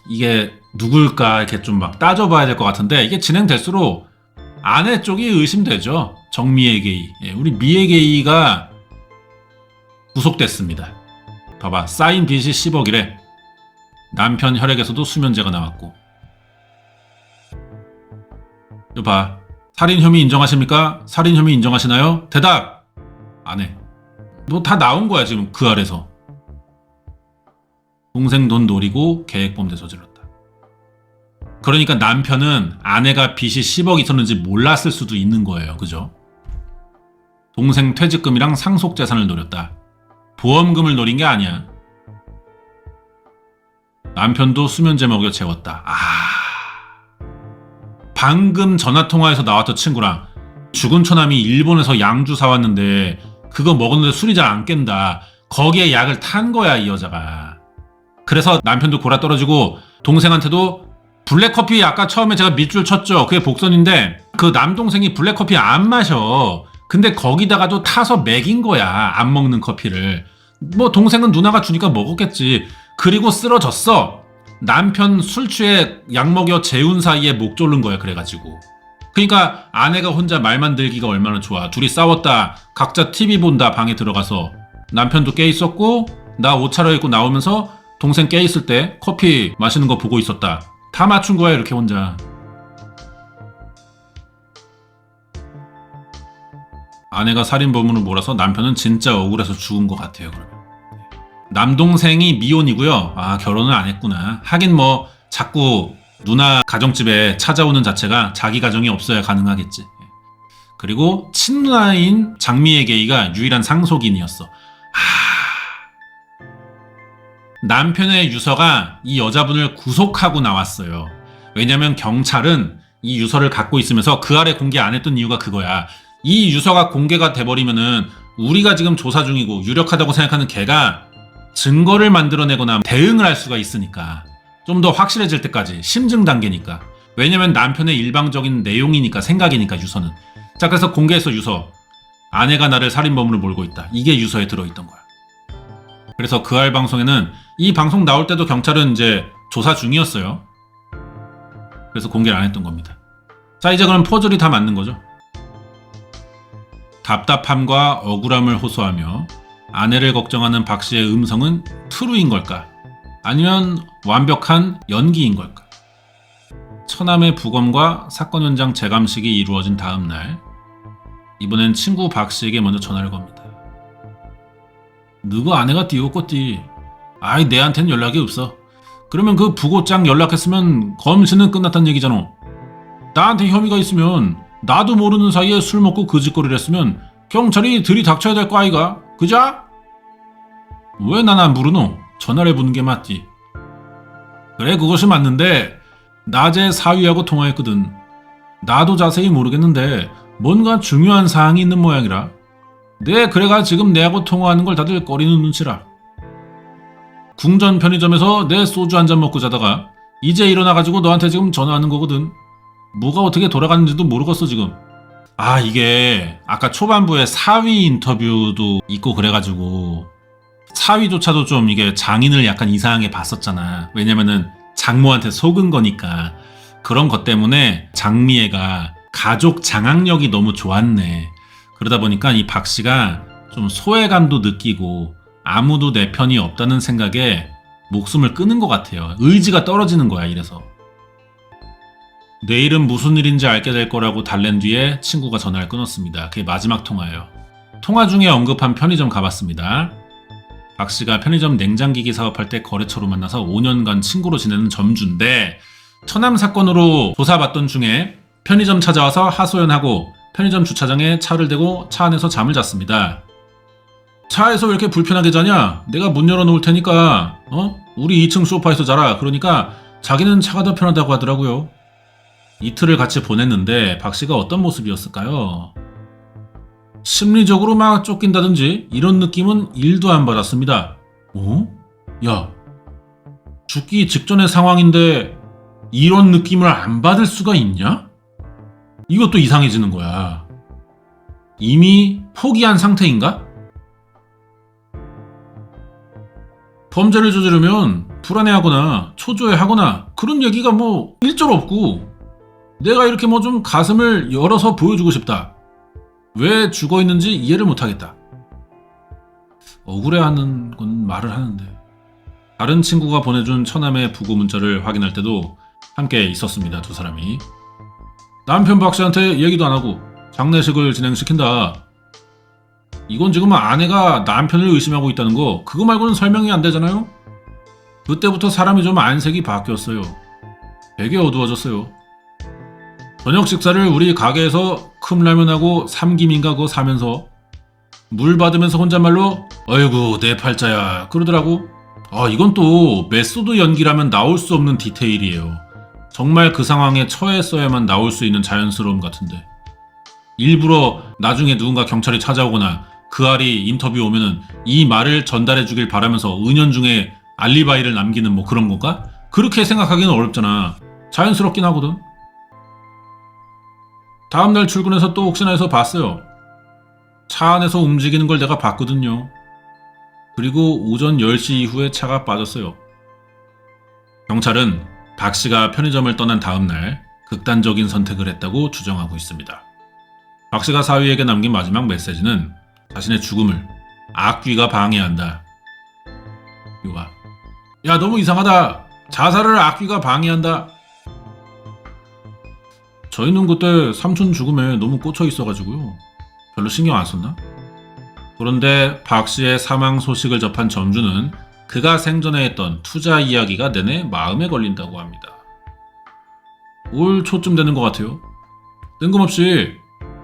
이게 누굴까 이렇게 좀 막 따져봐야 될 것 같은데 이게 진행될수록 아내 쪽이 의심되죠. 정미애 게이. 예, 우리 미애 게이가 구속됐습니다. 봐봐, 쌓인 빚이 10억이래. 남편 혈액에서도 수면제가 나왔고. 이거 봐, 살인 혐의 인정하십니까? 살인 혐의 인정하시나요? 대답! 안 해. 뭐 다 나온 거야 지금 그 아래서. 동생 돈 노리고 계획범죄 저질렀다. 그러니까 남편은 아내가 빚이 10억 있었는지 몰랐을 수도 있는 거예요. 그죠? 동생 퇴직금이랑 상속재산을 노렸다. 보험금을 노린 게 아니야. 남편도 수면제 먹여 재웠다. 방금 전화통화에서 나왔던 친구랑 죽은 처남이 일본에서 양주 사왔는데 그거 먹었는데 술이 잘 안 깬다. 거기에 약을 탄 거야 이 여자가. 그래서 남편도 골아 떨어지고 동생한테도 블랙커피 아까 처음에 제가 밑줄 쳤죠. 그게 복선인데 그 남동생이 블랙커피 안 마셔. 근데 거기다가도 타서 먹인 거야. 안 먹는 커피를. 뭐 동생은 누나가 주니까 먹었겠지. 그리고 쓰러졌어. 남편 술 취해 약 먹여 재운 사이에 목 졸른 거야. 그래가지고. 그러니까 아내가 혼자 말만 들기가 얼마나 좋아. 둘이 싸웠다. 각자 TV 본다. 방에 들어가서. 남편도 깨 있었고 나 옷 차려입고 나오면서 동생 깨 있을 때 커피 마시는 거 보고 있었다. 다 맞춘 거야 이렇게 혼자. 아내가 살인범으로 몰아서 남편은 진짜 억울해서 죽은 것 같아요. 그러면 남동생이 미혼이고요. 결혼을 안 했구나. 하긴 뭐 자꾸 누나 가정집에 찾아오는 자체가 자기 가정이 없어야 가능하겠지. 그리고 친누나인 장미애 게이가 유일한 상속인이었어. 남편의 유서가 이 여자분을 구속하고 나왔어요. 왜냐면 경찰은 이 유서를 갖고 있으면서 그 아래 공개 안 했던 이유가 그거야. 이 유서가 공개가 돼버리면은 우리가 지금 조사 중이고 유력하다고 생각하는 걔가 증거를 만들어내거나 대응을 할 수가 있으니까. 좀 더 확실해질 때까지 심증 단계니까. 왜냐면 남편의 일방적인 내용이니까, 생각이니까 유서는. 자, 그래서 공개해서 유서. 아내가 나를 살인범으로 몰고 있다. 이게 유서에 들어있던 거야. 그래서 그알 방송에는 이 방송 나올 때도 경찰은 이제 조사 중이었어요. 그래서 공개를 안 했던 겁니다. 자, 이제 그럼 퍼즐이 다 맞는 거죠. 답답함과 억울함을 호소하며 아내를 걱정하는 박 씨의 음성은 트루인 걸까? 아니면 완벽한 연기인 걸까? 처남의 부검과 사건 현장 재감식이 이루어진 다음 날, 이번엔 친구 박 씨에게 먼저 전화를 겁니다. 너가 아내가 띄웠겠디. 아이, 내한텐 연락이 없어. 그러면 그 부고장 연락했으면 검신은 끝났단 얘기잖아. 나한테 혐의가 있으면 나도 모르는 사이에 술 먹고 그 짓거리를 했으면 경찰이 들이닥쳐야 될 거 아이가? 그자? 왜 난 안 부르노? 전화를 해보는 게 맞지. 그래, 그것이 맞는데 낮에 사위하고 통화했거든. 나도 자세히 모르겠는데 뭔가 중요한 사항이 있는 모양이라. 네, 그래가 지금 내하고 통화하는 걸 다들 꺼리는 눈치라. 궁전 편의점에서 내 소주 한잔 먹고 자다가 이제 일어나가지고 너한테 지금 전화하는 거거든. 뭐가 어떻게 돌아가는지도 모르겠어 지금. 아, 이게 아까 초반부에 사위 인터뷰도 있고 그래가지고 사위조차도 좀 이게 장인을 약간 이상하게 봤었잖아. 왜냐면은 장모한테 속은 거니까. 그런 것 때문에 장미애가 가족 장악력이 너무 좋았네. 그러다 보니까 이 박 씨가 좀 소외감도 느끼고 아무도 내 편이 없다는 생각에 목숨을 끊은 것 같아요. 의지가 떨어지는 거야, 이래서. 내일은 무슨 일인지 알게 될 거라고 달랜 뒤에 친구가 전화를 끊었습니다. 그게 마지막 통화예요. 통화 중에 언급한 편의점 가봤습니다. 박 씨가 편의점 냉장기기 사업할 때 거래처로 만나서 5년간 친구로 지내는 점주인데 처남 사건으로 조사받던 중에 편의점 찾아와서 하소연하고 편의점 주차장에 차를 대고 차 안에서 잠을 잤습니다. 차에서 왜 이렇게 불편하게 자냐? 내가 문 열어놓을 테니까 우리 2층 소파에서 자라. 그러니까 자기는 차가 더 편하다고 하더라고요. 이틀을 같이 보냈는데 박 씨가 어떤 모습이었을까요? 심리적으로 막 쫓긴다든지 이런 느낌은 1도 안 받았습니다. 야, 죽기 직전의 상황인데 이런 느낌을 안 받을 수가 있냐? 이것도 이상해지는 거야. 이미 포기한 상태인가? 범죄를 저지르면 불안해하거나 초조해하거나 그런 얘기가 뭐 일절 없고 내가 이렇게 뭐 좀 가슴을 열어서 보여주고 싶다. 왜 죽어있는지 이해를 못하겠다. 억울해하는 건 말을 하는데. 다른 친구가 보내준 처남의 부고 문자를 확인할 때도 함께 있었습니다. 두 사람이. 남편 박 씨한테 얘기도 안 하고 장례식을 진행시킨다. 이건 지금 아내가 남편을 의심하고 있다는 거 그거 말고는 설명이 안 되잖아요. 그때부터 사람이 좀 안색이 바뀌었어요. 되게 어두워졌어요. 저녁 식사를 우리 가게에서 컵라면하고 삼김인가 그거 사면서 물 받으면서 혼잣말로 어이구 내 팔자야 그러더라고. 이건 또 메소드 연기라면 나올 수 없는 디테일이에요. 정말 그 상황에 처했어야만 나올 수 있는 자연스러움 같은데 일부러 나중에 누군가 경찰이 찾아오거나 그 알이 인터뷰 오면은 이 말을 전달해 주길 바라면서 은연중에 알리바이를 남기는 뭐 그런 건가? 그렇게 생각하기는 어렵잖아. 자연스럽긴 하거든. 다음날 출근해서 또 혹시나 해서 봤어요. 차 안에서 움직이는 걸 내가 봤거든요. 그리고 오전 10시 이후에 차가 빠졌어요. 경찰은 박 씨가 편의점을 떠난 다음날 극단적인 선택을 했다고 주장하고 있습니다. 박 씨가 사위에게 남긴 마지막 메시지는 자신의 죽음을 악귀가 방해한다. 이거가 야 너무 이상하다. 자살을 악귀가 방해한다. 저희는 그때 삼촌 죽음에 너무 꽂혀 있어가지고요. 별로 신경 안 썼나? 그런데 박 씨의 사망 소식을 접한 점주는 그가 생전에 했던 투자 이야기가 내내 마음에 걸린다고 합니다. 올 초쯤 되는 것 같아요. 뜬금없이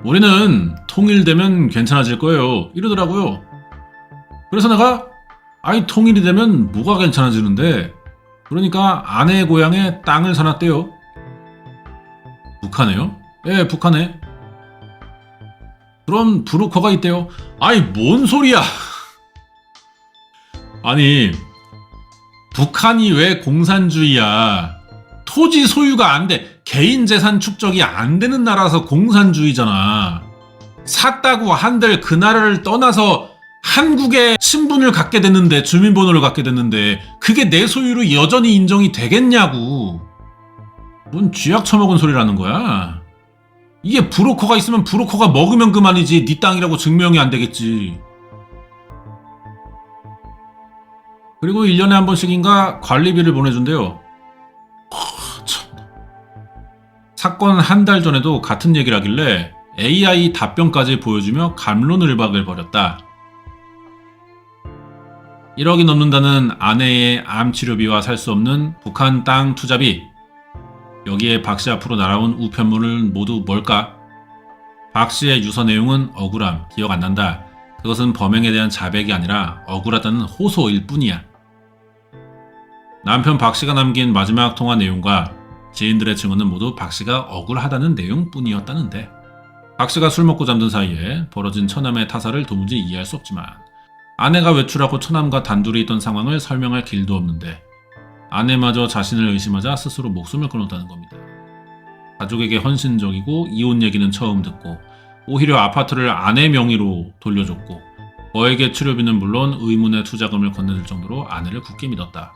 우리는 통일되면 괜찮아질 거예요. 이러더라고요. 그래서 내가 통일이 되면 뭐가 괜찮아지는데 그러니까 아내의 고향에 땅을 사놨대요. 북한에요? 예, 북한에. 그럼 브로커가 있대요. 뭔 소리야. 아니 북한이 왜 공산주의야. 토지 소유가 안 돼. 개인 재산 축적이 안 되는 나라라서 공산주의잖아. 샀다고 한들 그 나라를 떠나서 한국에 신분을 갖게 됐는데, 주민번호를 갖게 됐는데 그게 내 소유로 여전히 인정이 되겠냐고. 뭔 쥐약 처먹은 소리라는 거야. 이게 브로커가 있으면 브로커가 먹으면 그만이지 네 땅이라고 증명이 안 되겠지. 그리고 1년에 한 번씩인가 관리비를 보내준대요. 참. 사건 한 달 전에도 같은 얘기를 하길래 AI 답변까지 보여주며 갑론을박을 벌였다. 1억이 넘는다는 아내의 암치료비와 살 수 없는 북한 땅 투자비. 여기에 박씨 앞으로 날아온 우편물은 모두 뭘까? 박씨의 유서 내용은 억울함, 기억 안 난다. 그것은 범행에 대한 자백이 아니라 억울하다는 호소일 뿐이야. 남편 박씨가 남긴 마지막 통화 내용과 지인들의 증언은 모두 박씨가 억울하다는 내용뿐이었다는데, 박씨가 술 먹고 잠든 사이에 벌어진 처남의 타사를 도무지 이해할 수 없지만 아내가 외출하고 처남과 단둘이 있던 상황을 설명할 길도 없는데 아내마저 자신을 의심하자 스스로 목숨을 끊었다는 겁니다. 가족에게 헌신적이고 이혼 얘기는 처음 듣고 오히려 아파트를 아내 명의로 돌려줬고 거액의 치료비는 물론 의문의 투자금을 건네줄 정도로 아내를 굳게 믿었다.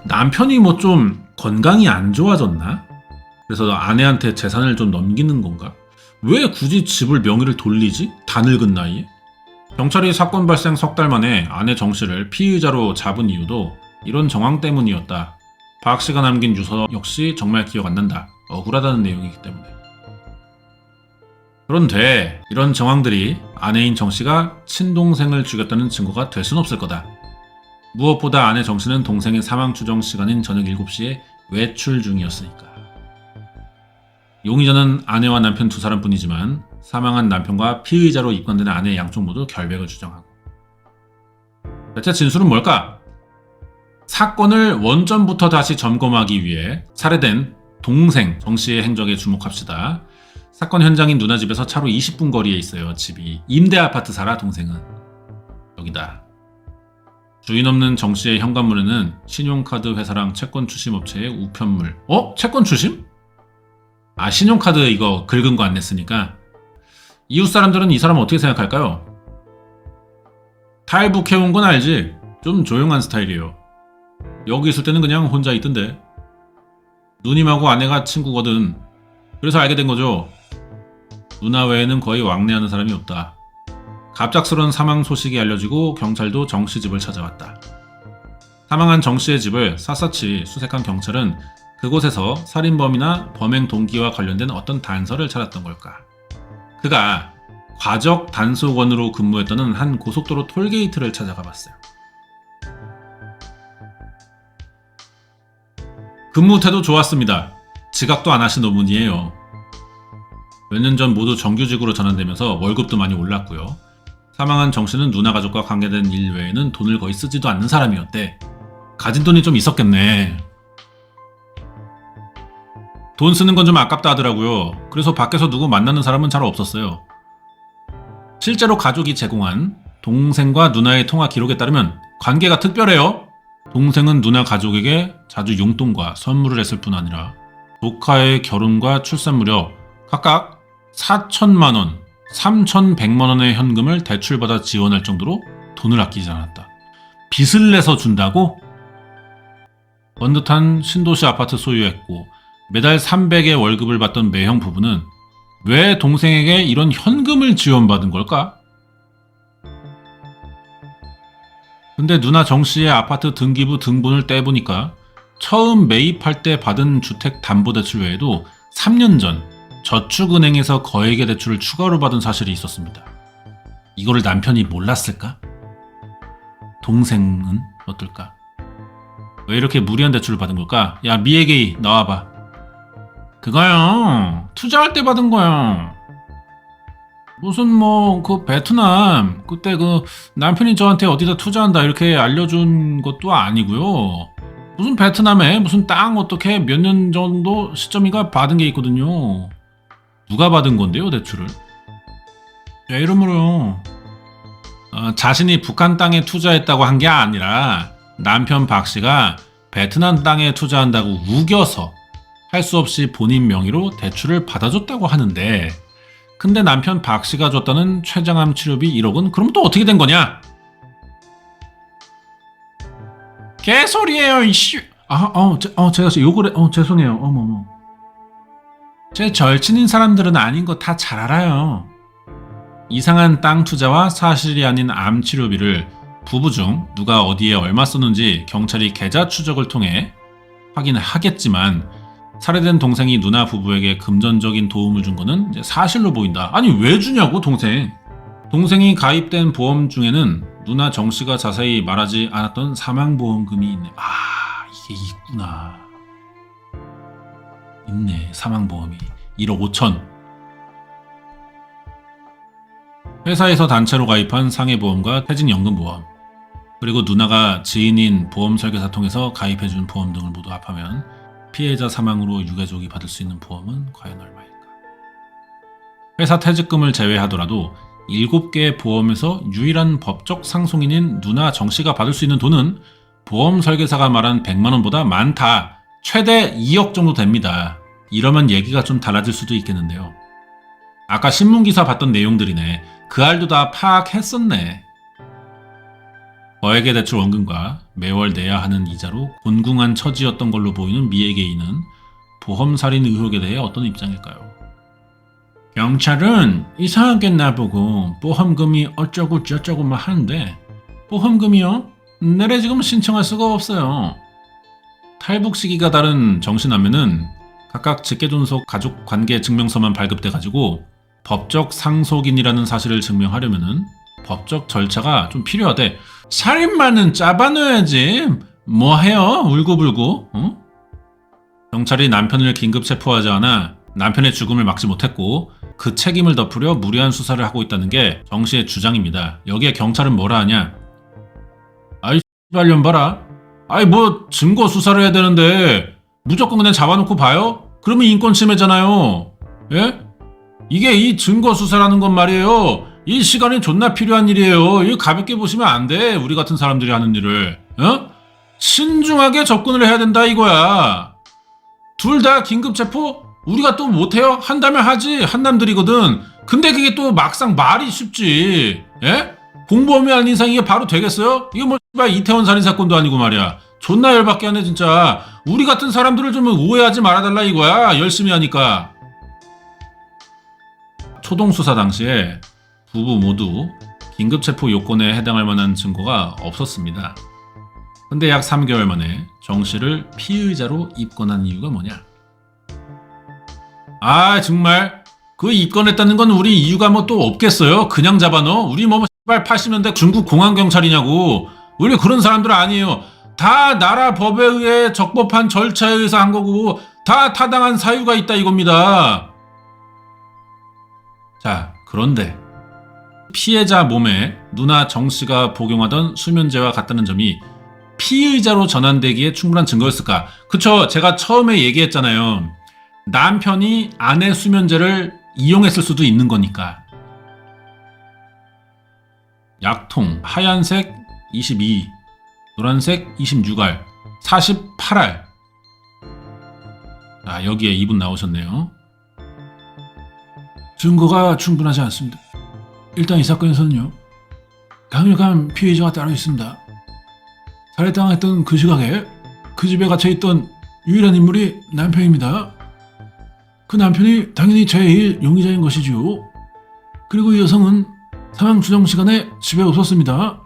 남편이 뭐 좀 건강이 안 좋아졌나? 그래서 아내한테 재산을 좀 넘기는 건가? 왜 굳이 집을 명의를 돌리지? 다 늙은 나이에? 경찰이 사건 발생 석 달 만에 아내 정 씨를 피의자로 잡은 이유도 이런 정황 때문이었다. 박 씨가 남긴 유서 역시 정말 기억 안 난다. 억울하다는 내용이기 때문에. 그런데 이런 정황들이 아내인 정 씨가 친동생을 죽였다는 증거가 될 순 없을 거다. 무엇보다 아내 정 씨는 동생의 사망 추정 시간인 저녁 7시에 외출 중이었으니까. 용의자는 아내와 남편 두 사람뿐이지만 사망한 남편과 피의자로 입건된 아내 양쪽 모두 결백을 주장하고. 대체 진술은 뭘까? 사건을 원전부터 다시 점검하기 위해 살해된 동생 정 씨의 행적에 주목합시다. 사건 현장인 누나 집에서 차로 20분 거리에 있어요. 집이. 임대 아파트 살아 동생은. 여기다. 주인 없는 정 씨의 현관문에는 신용카드 회사랑 채권 추심 업체의 우편물. 채권 추심? 신용카드 이거 긁은 거 안 냈으니까. 이웃 사람들은 이 사람 어떻게 생각할까요? 탈북해온 건 알지? 좀 조용한 스타일이에요. 여기 있을 때는 그냥 혼자 있던데. 누님하고 아내가 친구거든. 그래서 알게 된 거죠. 누나 외에는 거의 왕래하는 사람이 없다. 갑작스러운 사망 소식이 알려지고 경찰도 정 씨 집을 찾아왔다. 사망한 정 씨의 집을 샅샅이 수색한 경찰은 그곳에서 살인범이나 범행 동기와 관련된 어떤 단서를 찾았던 걸까? 그가 과적 단속원으로 근무했던 한 고속도로 톨게이트를 찾아가 봤어요. 근무 태도 좋았습니다. 지각도 안 하신 노분이에요. 몇 년 전 모두 정규직으로 전환되면서 월급도 많이 올랐고요. 사망한 정 씨는 누나 가족과 관계된 일 외에는 돈을 거의 쓰지도 않는 사람이었대. 가진 돈이 좀 있었겠네. 돈 쓰는 건 좀 아깝다 하더라고요. 그래서 밖에서 누구 만나는 사람은 잘 없었어요. 실제로 가족이 제공한 동생과 누나의 통화 기록에 따르면 관계가 특별해요. 동생은 누나 가족에게 자주 용돈과 선물을 했을 뿐 아니라 조카의 결혼과 출산 무렵 각각 4천만 원, 3,100만 원의 현금을 대출받아 지원할 정도로 돈을 아끼지 않았다. 빚을 내서 준다고? 번듯한 신도시 아파트 소유했고 매달 300의 월급을 받던 매형 부부는 왜 동생에게 이런 현금을 지원받은 걸까? 근데 누나 정씨의 아파트 등기부 등본을 떼보니까 처음 매입할 때 받은 주택담보대출 외에도 3년 전 저축은행에서 거액의 대출을 추가로 받은 사실이 있었습니다. 이거를 남편이 몰랐을까? 동생은 어떨까? 왜 이렇게 무리한 대출을 받은 걸까? 야, 미에게이 나와봐. 그거요. 투자할 때 받은 거요. 무슨 베트남 그때 남편이 저한테 어디다 투자한다 이렇게 알려준 것도 아니고요. 무슨 베트남에 무슨 땅 어떻게 몇 년 정도 시점이가 받은 게 있거든요. 누가 받은 건데요, 대출을? 내 이름으로요. 자신이 북한 땅에 투자했다고 한 게 아니라 남편 박 씨가 베트남 땅에 투자한다고 우겨서 할 수 없이 본인 명의로 대출을 받아줬다고 하는데 근데 남편 박 씨가 줬다는 췌장암 치료비 1억은 그럼 또 어떻게 된 거냐? 개소리예요, 이씨. 제가 욕을 죄송해요. 어머머. 제 절친인 사람들은 아닌 거 다 잘 알아요. 이상한 땅 투자와 사실이 아닌 암 치료비를 부부 중 누가 어디에 얼마 썼는지 경찰이 계좌 추적을 통해 확인하겠지만 살해된 동생이 누나 부부에게 금전적인 도움을 준 거는 이제 사실로 보인다. 아니 왜 주냐고 동생. 동생이 가입된 보험 중에는 누나 정 씨가 자세히 말하지 않았던 사망보험금이 있네. 아 이게 있구나. 있네 사망보험이 1억 5천. 회사에서 단체로 가입한 상해보험과 퇴직연금보험 그리고 누나가 지인인 보험설계사 통해서 가입해준 보험 등을 모두 합하면 피해자 사망으로 유가족이 받을 수 있는 보험은 과연 얼마일까? 회사 퇴직금을 제외하더라도 7개의 보험에서 유일한 법적 상속인인 누나 정씨가 받을 수 있는 돈은 보험 설계사가 말한 100만원보다 많다. 최대 2억 정도 됩니다. 이러면 얘기가 좀 달라질 수도 있겠는데요. 아까 신문기사 봤던 내용들이네. 그 알도 다 파악했었네. 거액의 대출 원금과 매월 내야 하는 이자로 곤궁한 처지였던 걸로 보이는 미의 개인은 보험살인 의혹에 대해 어떤 입장일까요? 경찰은 이상하게 나보고 보험금이 어쩌고 저쩌고만 하는데 보험금이요? 내래 지금 신청할 수가 없어요. 탈북 시기가 다른 정신남매는 각각 직계존속 가족관계 증명서만 발급돼가지고 법적 상속인이라는 사실을 증명하려면은 법적 절차가 좀 필요하대. 살인마는 잡아넣어야지. 뭐 해요? 울고불고. 어? 경찰이 남편을 긴급 체포하지 않아 남편의 죽음을 막지 못했고 그 책임을 덮으려 무리한 수사를 하고 있다는 게 정 씨의 주장입니다. 여기에 경찰은 뭐라 하냐? 아이 씨발년 봐라. 아이 뭐 증거 수사를 해야 되는데 무조건 그냥 잡아놓고 봐요? 그러면 인권 침해잖아요. 예? 이게 이 증거 수사라는 건 말이에요. 이 시간이 존나 필요한 일이에요. 이거 가볍게 보시면 안 돼. 우리 같은 사람들이 하는 일을. 어? 신중하게 접근을 해야 된다 이거야. 둘 다 긴급 체포? 우리가 또 못해요? 한다면 하지. 한남들이거든. 근데 그게 또 막상 말이 쉽지. 예? 공범이 아닌 이상 이게 바로 되겠어요? 이게 뭐 이태원 살인 사건도 아니고 말이야. 존나 열받게 하네 진짜. 우리 같은 사람들을 좀 오해하지 말아달라 이거야. 열심히 하니까. 초동 수사 당시에 부부 모두 긴급체포 요건에 해당할 만한 증거가 없었습니다. 근데 약 3개월 만에 정 씨를 피의자로 입건한 이유가 뭐냐? 아 정말 그 입건했다는 건 우리 이유가 뭐 또 없겠어요? 그냥 잡아넣어? 우리 뭐 80년대 중국 공안경찰이냐고. 우리 그런 사람들 아니에요. 다 나라 법에 의해 적법한 절차에 의해서 한 거고 다 타당한 사유가 있다 이겁니다. 자 그런데 피해자 몸에 누나 정 씨가 복용하던 수면제와 같다는 점이 피의자로 전환되기에 충분한 증거였을까? 그쵸, 제가 처음에 얘기했잖아요. 남편이 아내 수면제를 이용했을 수도 있는 거니까. 약통 하얀색 22, 노란색 26알, 48알. 아, 여기에 이분 나오셨네요. 증거가 충분하지 않습니다. 일단 이 사건에서는요, 강력한 피해자가 따로 있습니다. 살해당했던 그 시각에 그 집에 갇혀있던 유일한 인물이 남편입니다. 그 남편이 당연히 제1 용의자인 것이죠. 그리고 이 여성은 사망 추정 시간에 집에 없었습니다.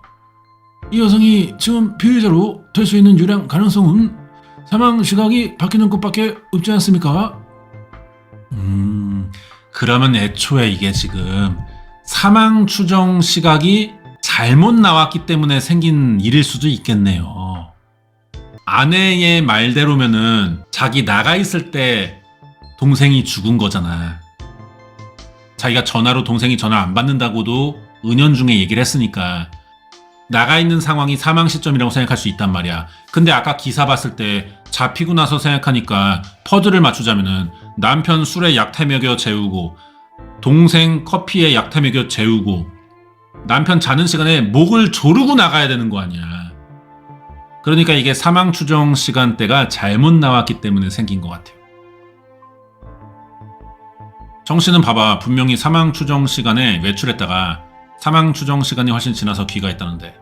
이 여성이 지금 피해자로 될 수 있는 유일한 가능성은 사망 시각이 바뀌는 것밖에 없지 않습니까? 그러면 애초에 이게 지금 사망 추정 시각이 잘못 나왔기 때문에 생긴 일일 수도 있겠네요. 아내의 말대로면은 자기 나가 있을 때 동생이 죽은 거잖아. 자기가 전화로 동생이 전화 안 받는다고도 은연중에 얘기를 했으니까 나가 있는 상황이 사망 시점이라고 생각할 수 있단 말이야. 근데 아까 기사 봤을 때 잡히고 나서 생각하니까 퍼즐을 맞추자면은 남편 술에 약태 먹여 재우고 동생 커피에 약태 먹여 재우고 남편 자는 시간에 목을 조르고 나가야 되는 거 아니야. 그러니까 이게 사망 추정 시간대가 잘못 나왔기 때문에 생긴 것 같아요. 정 씨는 봐봐. 분명히 사망 추정 시간에 외출했다가 사망 추정 시간이 훨씬 지나서 귀가했다는데.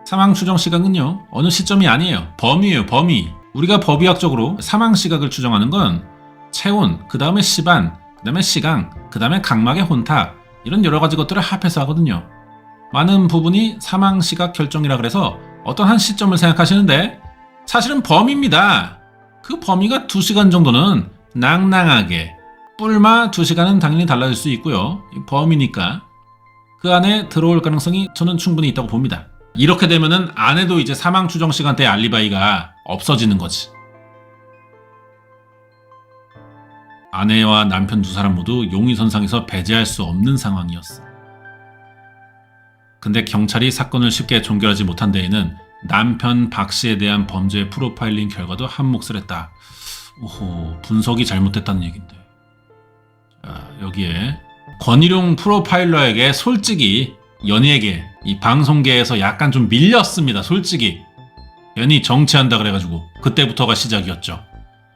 사망 추정 시각은요, 어느 시점이 아니에요. 범위예요, 범위. 우리가 법의학적으로 사망 시각을 추정하는 건 체온, 그 다음에 시반, 그 다음에 시강, 그 다음에 각막의 혼탁, 이런 여러 가지 것들을 합해서 하거든요. 많은 부분이 사망 시각 결정이라 그래서 어떤 한 시점을 생각하시는데 사실은 범위입니다. 그 범위가 2시간 정도는 낭낭하게, 뿔마 2시간은 당연히 달라질 수 있고요. 범위니까 그 안에 들어올 가능성이 저는 충분히 있다고 봅니다. 이렇게 되면은 아내도 이제 사망 추정 시간대 알리바이가 없어지는 거지. 아내와 남편 두 사람 모두 용의선상에서 배제할 수 없는 상황이었어. 근데 경찰이 사건을 쉽게 종결하지 못한 데에는 남편 박 씨에 대한 범죄 프로파일링 결과도 한몫을 했다. 오호, 분석이 잘못됐다는 얘긴데. 자, 여기에 권일용 프로파일러에게 솔직히 연예계, 이 방송계에서 약간 좀 밀렸습니다. 솔직히. 괜히 정치한다 그래가지고 그때부터가 시작이었죠.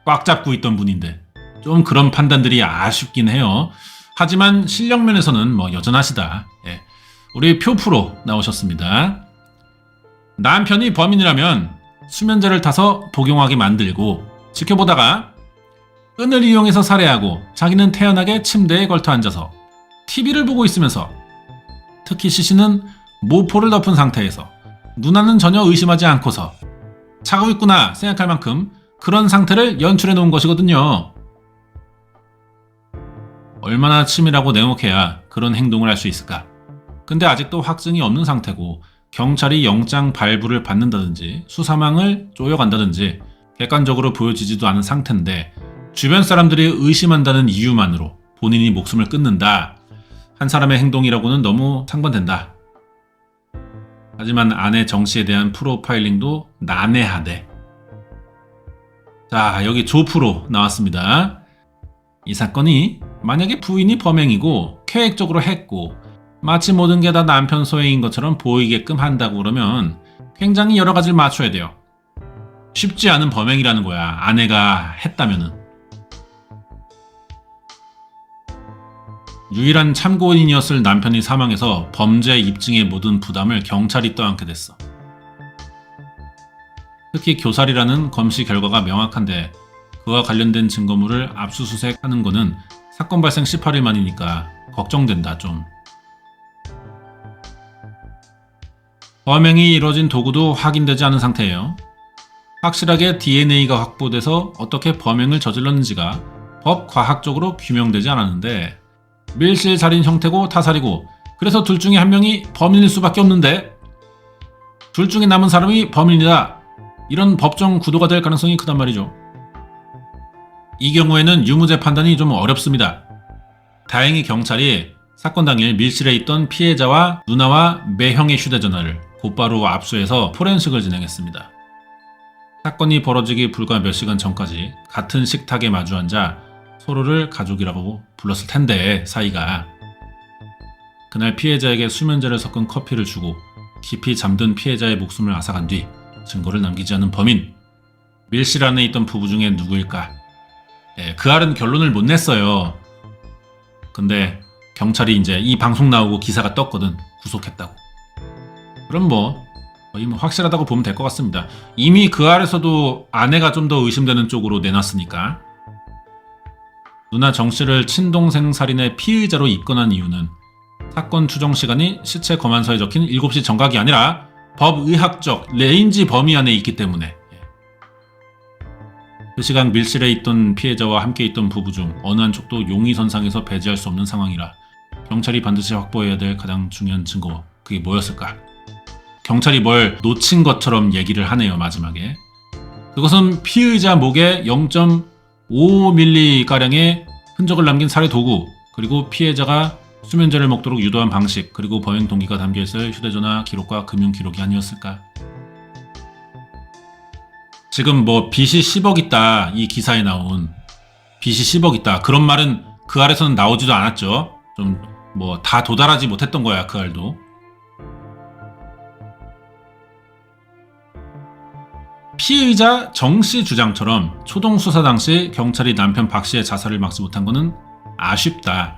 꽉 잡고 있던 분인데 좀 그런 판단들이 아쉽긴 해요. 하지만 실력 면에서는 뭐 여전하시다. 예. 우리 표프로 나오셨습니다. 남편이 범인이라면 수면제를 타서 복용하게 만들고 지켜보다가 끈을 이용해서 살해하고 자기는 태연하게 침대에 걸터 앉아서 TV를 보고 있으면서 특히 시신은 모포를 덮은 상태에서 누나는 전혀 의심하지 않고서 자고 있구나 생각할 만큼 그런 상태를 연출해 놓은 것이거든요. 얼마나 치밀하고 냉혹해야 그런 행동을 할 수 있을까? 근데 아직도 확증이 없는 상태고 경찰이 영장 발부를 받는다든지 수사망을 쪼여간다든지 객관적으로 보여지지도 않은 상태인데 주변 사람들이 의심한다는 이유만으로 본인이 목숨을 끊는다. 한 사람의 행동이라고는 너무 상반된다. 하지만 아내 정 씨에 대한 프로파일링도 난해하대. 자, 여기 조프로 나왔습니다. 이 사건이 만약에 부인이 범행이고 계획적으로 했고 마치 모든 게 다 남편 소행인 것처럼 보이게끔 한다고 그러면 굉장히 여러 가지를 맞춰야 돼요. 쉽지 않은 범행이라는 거야. 아내가 했다면은. 유일한 참고인이었을 남편이 사망해서 범죄 입증의 모든 부담을 경찰이 떠안게 됐어. 특히 교살이라는 검시 결과가 명확한데 그와 관련된 증거물을 압수수색하는 거는 사건 발생 18일 만이니까 걱정된다 좀. 범행이 이뤄진 도구도 확인되지 않은 상태예요. 확실하게 DNA가 확보돼서 어떻게 범행을 저질렀는지가 법과학적으로 규명되지 않았는데 밀실살인 형태고 타살이고 그래서 둘 중에 한 명이 범인일 수밖에 없는데 둘 중에 남은 사람이 범인이다. 이런 법정 구도가 될 가능성이 크단 말이죠. 이 경우에는 유무죄 판단이 좀 어렵습니다. 다행히 경찰이 사건 당일 밀실에 있던 피해자와 누나와 매형의 휴대전화를 곧바로 압수해서 포렌식을 진행했습니다. 사건이 벌어지기 불과 몇 시간 전까지 같은 식탁에 마주 앉아 서로를 가족이라고 불렀을 텐데 사이가. 그날 피해자에게 수면제를 섞은 커피를 주고 깊이 잠든 피해자의 목숨을 앗아간 뒤 증거를 남기지 않은 범인. 밀실 안에 있던 부부 중에 누구일까? 그 알은 결론을 못 냈어요. 근데 경찰이 이제 이 방송 나오고 기사가 떴거든. 구속했다고. 그럼 뭐 거의 확실하다고 보면 될 것 같습니다. 이미 그 알에서도 아내가 좀 더 의심되는 쪽으로 내놨으니까. 누나 정 씨를 친동생 살인의 피의자로 입건한 이유는 사건 추정 시간이 시체 검안서에 적힌 7시 정각이 아니라 법의학적 레인지 범위 안에 있기 때문에. 그 시간 밀실에 있던 피해자와 함께 있던 부부 중 어느 한쪽도 용의선상에서 배제할 수 없는 상황이라 경찰이 반드시 확보해야 될 가장 중요한 증거, 그게 뭐였을까? 경찰이 뭘 놓친 것처럼 얘기를 하네요, 마지막에. 그것은 피의자 목에 0.5mm가량의 흔적을 남긴 살해 도구, 그리고 피해자가 수면제를 먹도록 유도한 방식, 그리고 범행 동기가 담겨있을 휴대전화 기록과 금융 기록이 아니었을까? 지금 뭐 빚이 10억 있다, 이 기사에 나온 빚이 10억 있다, 그런 말은 그 알에서는 나오지도 않았죠. 좀 뭐 다 도달하지 못했던 거야, 그 알도. 피의자 정 씨 주장처럼 초동 수사 당시 경찰이 남편 박 씨의 자살을 막지 못한 것은 아쉽다.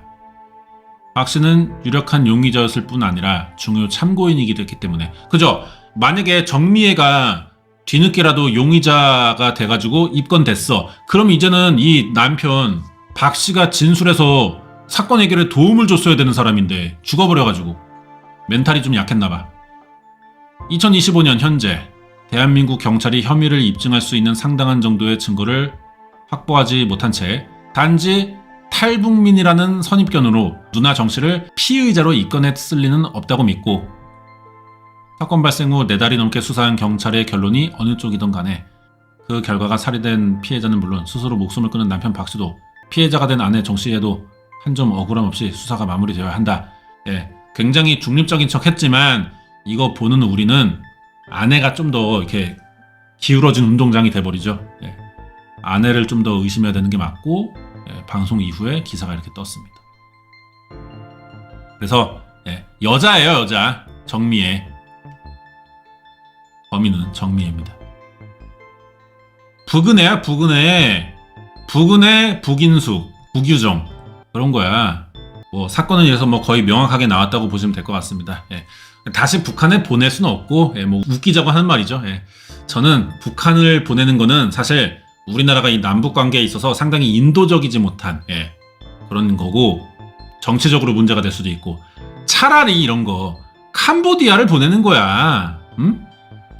박 씨는 유력한 용의자였을 뿐 아니라 중요 참고인이기도 했기 때문에. 그죠? 만약에 정미애가 뒤늦게라도 용의자가 돼가지고 입건됐어. 그럼 이제는 이 남편 박 씨가 진술해서 사건 해결에 도움을 줬어야 되는 사람인데 죽어버려가지고 멘탈이 좀 약했나봐. 2025년 현재 대한민국 경찰이 혐의를 입증할 수 있는 상당한 정도의 증거를 확보하지 못한 채 단지 탈북민이라는 선입견으로 누나 정 씨를 피의자로 입건했을 리는 없다고 믿고, 사건 발생 후 4달이 넘게 수사한 경찰의 결론이 어느 쪽이든 간에 그 결과가 살해된 피해자는 물론 스스로 목숨을 끊은 남편 박 씨도 피해자가 된 아내 정 씨에도 한 점 억울함 없이 수사가 마무리되어야 한다. 예, 굉장히 중립적인 척 했지만 이거 보는 우리는 아내가 좀 더 이렇게 기울어진 운동장이 돼버리죠. 예, 아내를 좀 더 의심해야 되는 게 맞고, 예, 방송 이후에 기사가 이렇게 떴습니다. 그래서 예, 여자예요, 여자. 정미애. 범인은 정미애입니다. 부근해야 부근해. 부근해, 북인숙, 부규정 그런 거야. 뭐 사건은 이래서 뭐 거의 명확하게 나왔다고 보시면 될 것 같습니다. 예. 다시 북한에 보낼 수는 없고, 예, 뭐 웃기자고 하는 말이죠. 예. 저는 북한을 보내는 거는 사실 우리나라가 이 남북 관계에 있어서 상당히 인도적이지 못한, 예, 그런 거고 정치적으로 문제가 될 수도 있고, 차라리 이런 거 캄보디아를 보내는 거야. 응?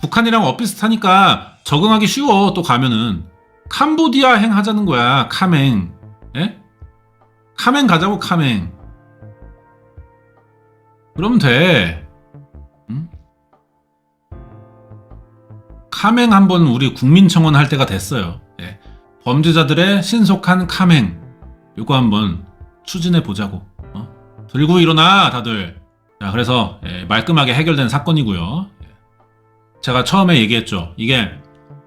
북한이랑 엇비슷하니까 적응하기 쉬워. 또 가면은 캄보디아행 하자는 거야. 카맹. 예? 카맹 가자고, 카맹. 그러면 돼. 응? 카맹 한번 우리 국민청원 할 때가 됐어요. 예. 범죄자들의 신속한 카맹, 요거 한번 추진해 보자고. 들고 일어나 다들. 자, 그래서 예, 말끔하게 해결된 사건이고요. 예. 제가 처음에 얘기했죠. 이게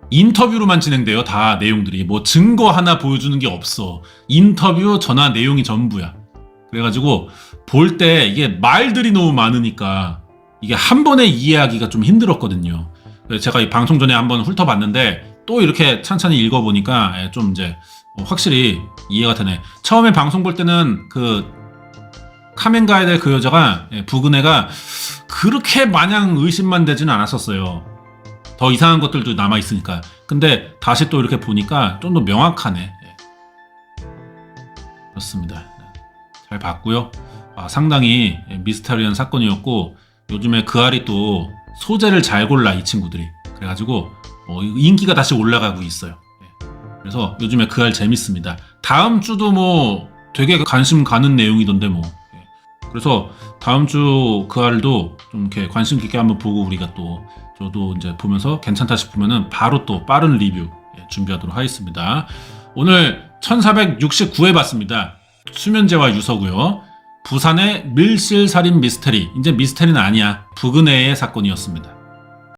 인터뷰로만 진행돼요. 다 내용들이. 뭐 증거 하나 보여주는 게 없어. 인터뷰, 전화 내용이 전부야. 그래가지고 볼 때 이게 말들이 너무 많으니까 이게 한 번에 이해하기가 좀 힘들었거든요. 그래서 제가 이 방송 전에 한번 훑어봤는데 또 이렇게 찬찬히 읽어보니까 좀 이제 확실히 이해가 되네. 처음에 방송 볼 때는 그 카멘 가야 될 그 여자가, 부근애가 그렇게 마냥 의심만 되지는 않았었어요. 더 이상한 것들도 남아있으니까. 근데 다시 또 이렇게 보니까 좀 더 명확하네. 그렇습니다. 잘 봤고요. 상당히 미스터리한 사건이었고, 요즘에 그 알이 또 소재를 잘 골라, 이 친구들이. 그래가지고 인기가 다시 올라가고 있어요. 그래서 요즘에 그 알 재밌습니다. 다음 주도 뭐 되게 관심 가는 내용이던데 뭐. 그래서 다음 주 그 알도 좀 이렇게 관심 깊게 한번 보고, 우리가 또 저도 이제 보면서 괜찮다 싶으면은 바로 또 빠른 리뷰 준비하도록 하겠습니다. 오늘 1469회 봤습니다. 수면제와 유서고요. 부산의 밀실살인 미스테리. 이제 미스테리는 아니야. 부근해의 사건이었습니다.